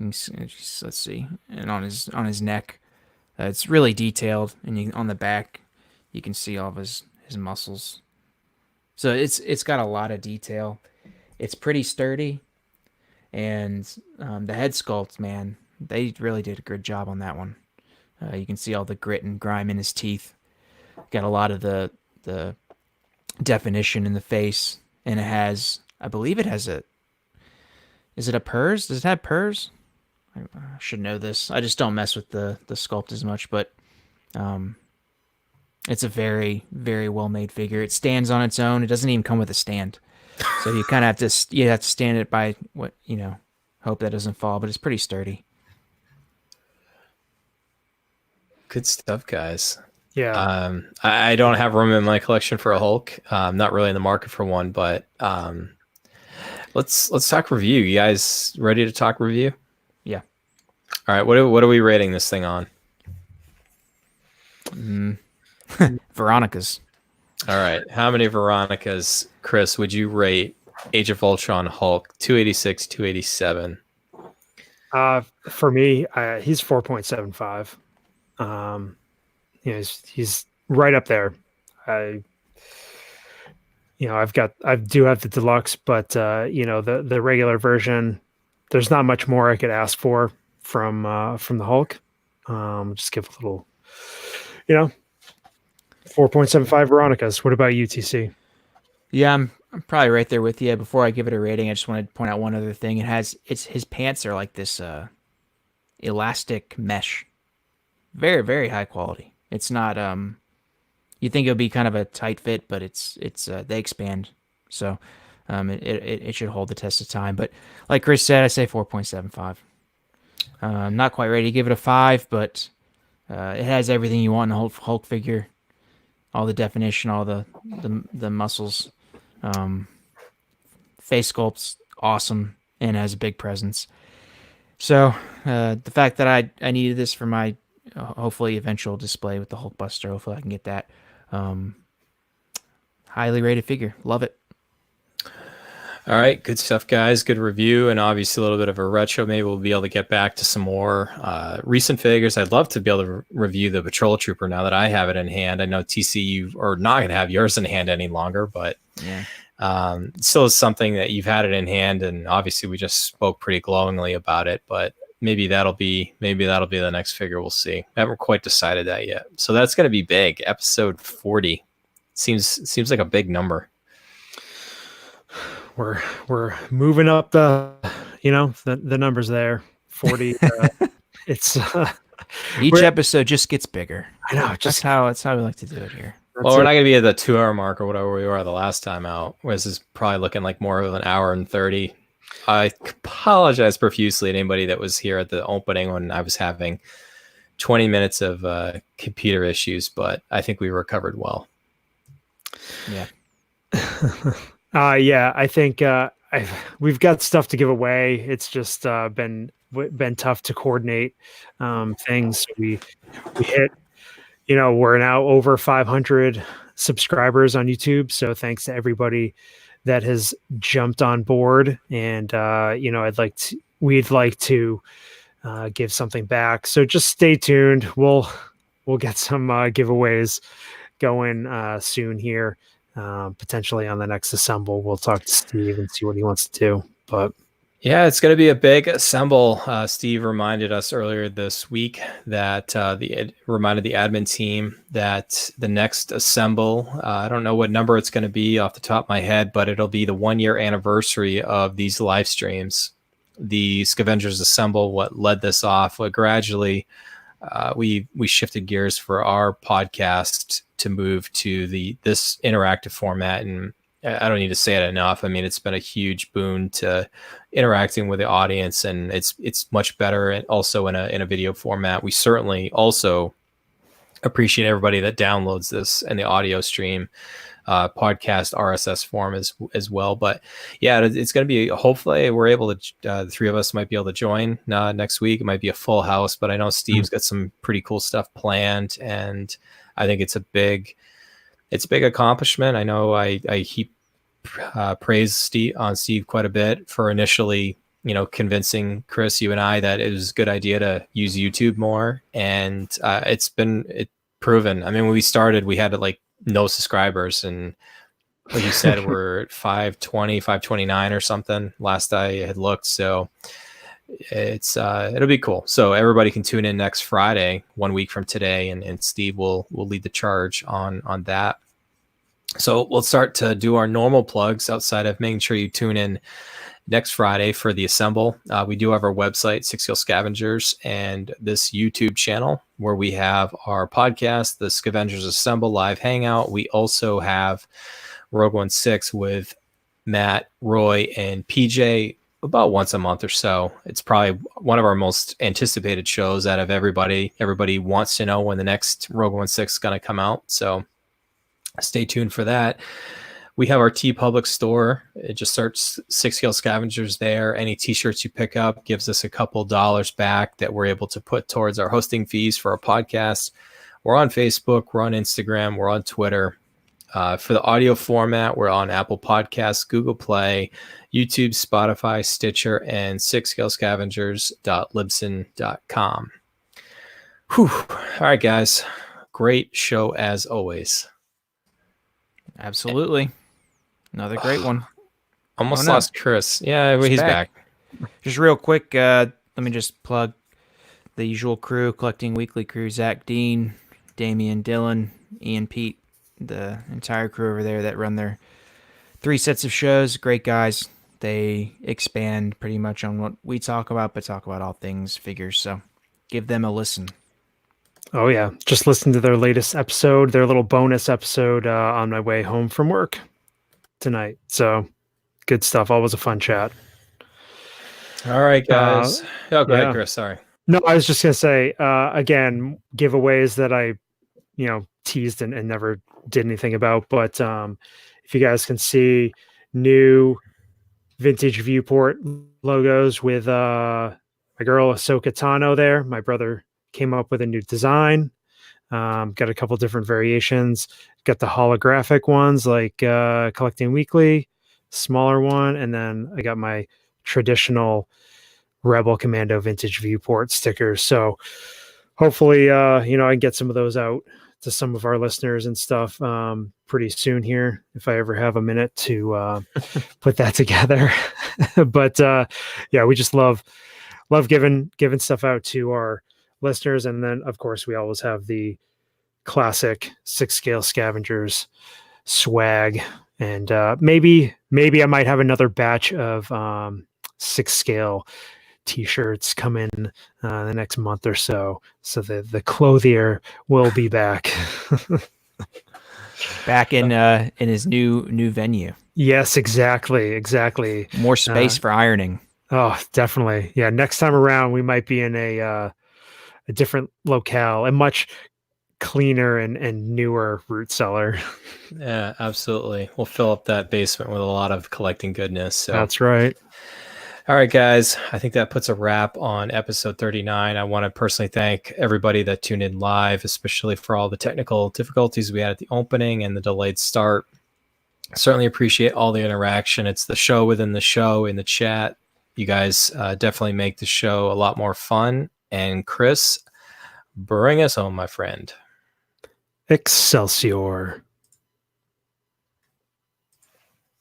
Let's see, and on his neck, it's really detailed, and on the back, you can see all of his muscles. So it's got a lot of detail. It's pretty sturdy, and the head sculpt, man, they really did a good job on that one. You can see all the grit and grime in his teeth. Got a lot of the definition in the face, and it has, I believe it has is it a purse? Does it have purse? I should know this. I just don't mess with the sculpt as much, but it's a very, very well made figure. It stands on its own. It doesn't even come with a stand, so you kind of have to stand it by hope that doesn't fall. But it's pretty sturdy. good stuff, guys. yeah. I don't have room in my collection for a Hulk. I'm not really in the market for one, but let's talk review. You guys ready to talk review? Yeah. All right. What are we rating this thing on? Veronica's. All right. How many Veronicas, Chris, would you rate Age of Ultron Hulk? 286, 287. For me, he's 4.75. He's right up there. I do have the deluxe, but the regular version, there's not much more I could ask for from the Hulk. Just give a little, 4.75 Veronicas. What about UTC? Yeah, I'm probably right there with you. Before I give it a rating, I just wanted to point out one other thing. His pants are like this elastic mesh, very, very high quality. It's not you think it would be kind of a tight fit, but it's they expand, so it should hold the test of time. But like Chris said, I say 4.75. Not quite ready to give it a 5, but it has everything you want in a Hulk figure. All the definition, all the muscles, face sculpts, awesome and has a big presence. So the fact that I needed this for my hopefully eventual display with the Hulkbuster, hopefully I can get that. Highly rated figure. Love it. All right, good stuff, guys. Good review, and obviously a little bit of a retro. Maybe we'll be able to get back to some more recent figures. I'd love to be able to review the Patrol Trooper now that I have it in hand. I know TC, you are not going to have yours in hand any longer, but Yeah. it still is something that you've had it in hand, and obviously we just spoke pretty glowingly about it. But maybe that'll be the next figure. We'll see. I haven't quite decided that yet. So that's going to be big. Episode 40 seems like a big number. We're moving up the numbers there. 40. It's Each episode just gets bigger. I know. That's how we like to do it here. Well, we're not going to be at the 2 hour mark or whatever we were the last time out. This is probably looking like more of an hour and 30. I apologize profusely to anybody that was here at the opening when I was having 20 minutes of computer issues, but I think we recovered well. Yeah. Yeah, I think we've got stuff to give away. It's just been tough to coordinate things. We hit, we're now over 500 subscribers on YouTube. So thanks to everybody that has jumped on board. And we'd like to give something back. So just stay tuned. We'll get some giveaways going soon here. Potentially on the next assemble. We'll talk to Steve and see what he wants to do. But yeah, it's going to be a big assemble. Steve reminded us earlier this week that reminded the admin team that the next assemble, I don't know what number it's going to be off the top of my head, but it'll be the 1 year anniversary of these live streams. The Scavengers assemble, what led this off, what gradually we shifted gears for our podcast to move to this interactive format, and I don't need to say it enough. I mean, it's been a huge boon to interacting with the audience, and it's much better, and also in a video format. We certainly also appreciate everybody that downloads this and the audio stream podcast RSS form as well. But yeah, it's going to be, hopefully we're able to the three of us might be able to join next week. It might be a full house, but I know Steve's got some pretty cool stuff planned, and I think it's a big accomplishment. I know I heap praise Steve quite a bit for initially convincing Chris, you and I, that it was a good idea to use YouTube more, and it's proven. I mean, when we started, we had no subscribers, and like you said, we're at 520, 529 or something last I had looked. So it's it'll be cool. So everybody can tune in next Friday, 1 week from today, and Steve will lead the charge on that. So we'll start to do our normal plugs outside of making sure you tune in next Friday for the assemble. We do have our website, Scale Scavengers, and this YouTube channel where we have our podcast, the Scavengers Assemble Live Hangout. We also have Rogue 16 with Matt, Roy, and PJ about once a month or so. It's probably one of our most anticipated shows out of everybody. Everybody wants to know when the next Rogue 16 is going to come out. So stay tuned for that. We have our TeePublic store. It just search Scale Scavengers there. Any t-shirts you pick up gives us a couple dollars back that we're able to put towards our hosting fees for our podcast. We're on Facebook, we're on Instagram, we're on Twitter. For the audio format, we're on Apple Podcasts, Google Play, YouTube, Spotify, Stitcher, and sixscalescavengers.libsyn.com. Whew. All right, guys. Great show as always. Absolutely. Another great one. Almost lost Chris. Yeah, he's back. Just real quick, let me just plug the usual crew, Collecting Weekly crew, Zach Dean, Damian Dillon, Ian Pete, the entire crew over there that run their 3 sets of shows. Great guys. They expand pretty much on what we talk about, but talk about all things figures. So give them a listen. Oh, yeah. Just listen to their latest episode, their little bonus episode on my way home from work tonight. So good stuff. Always a fun chat. All right, guys. Go ahead, Chris. Sorry. No, I was just going to say, again, giveaways that I, teased and never did anything about. But if you guys can see, new vintage viewport logos with my girl Ahsoka Tano there. My brother came up with a new design. Got a couple different variations. Got the holographic ones like Collecting Weekly, smaller one, and then I got my traditional Rebel Commando vintage viewport stickers. So hopefully, I can get some of those out to some of our listeners and stuff pretty soon here, if I ever have a minute to put that together. But we just love giving stuff out to our listeners, and then of course we always have the classic 6 Scale Scavengers swag, and maybe I might have another batch of 6 Scale t-shirts come in the next month or so the clothier will be back. Back in his new venue. Yes, exactly. More space for ironing. Oh, definitely. Yeah, next time around we might be in a different locale, a much cleaner and newer root cellar. Yeah, absolutely. We'll fill up that basement with a lot of collecting goodness. So that's right. All right, guys, I think that puts a wrap on episode 39. I want to personally thank everybody that tuned in live, especially for all the technical difficulties we had at the opening and the delayed start. Certainly appreciate all the interaction. It's the show within the show in the chat. You guys definitely make the show a lot more fun. And Chris, bring us home, my friend. Excelsior.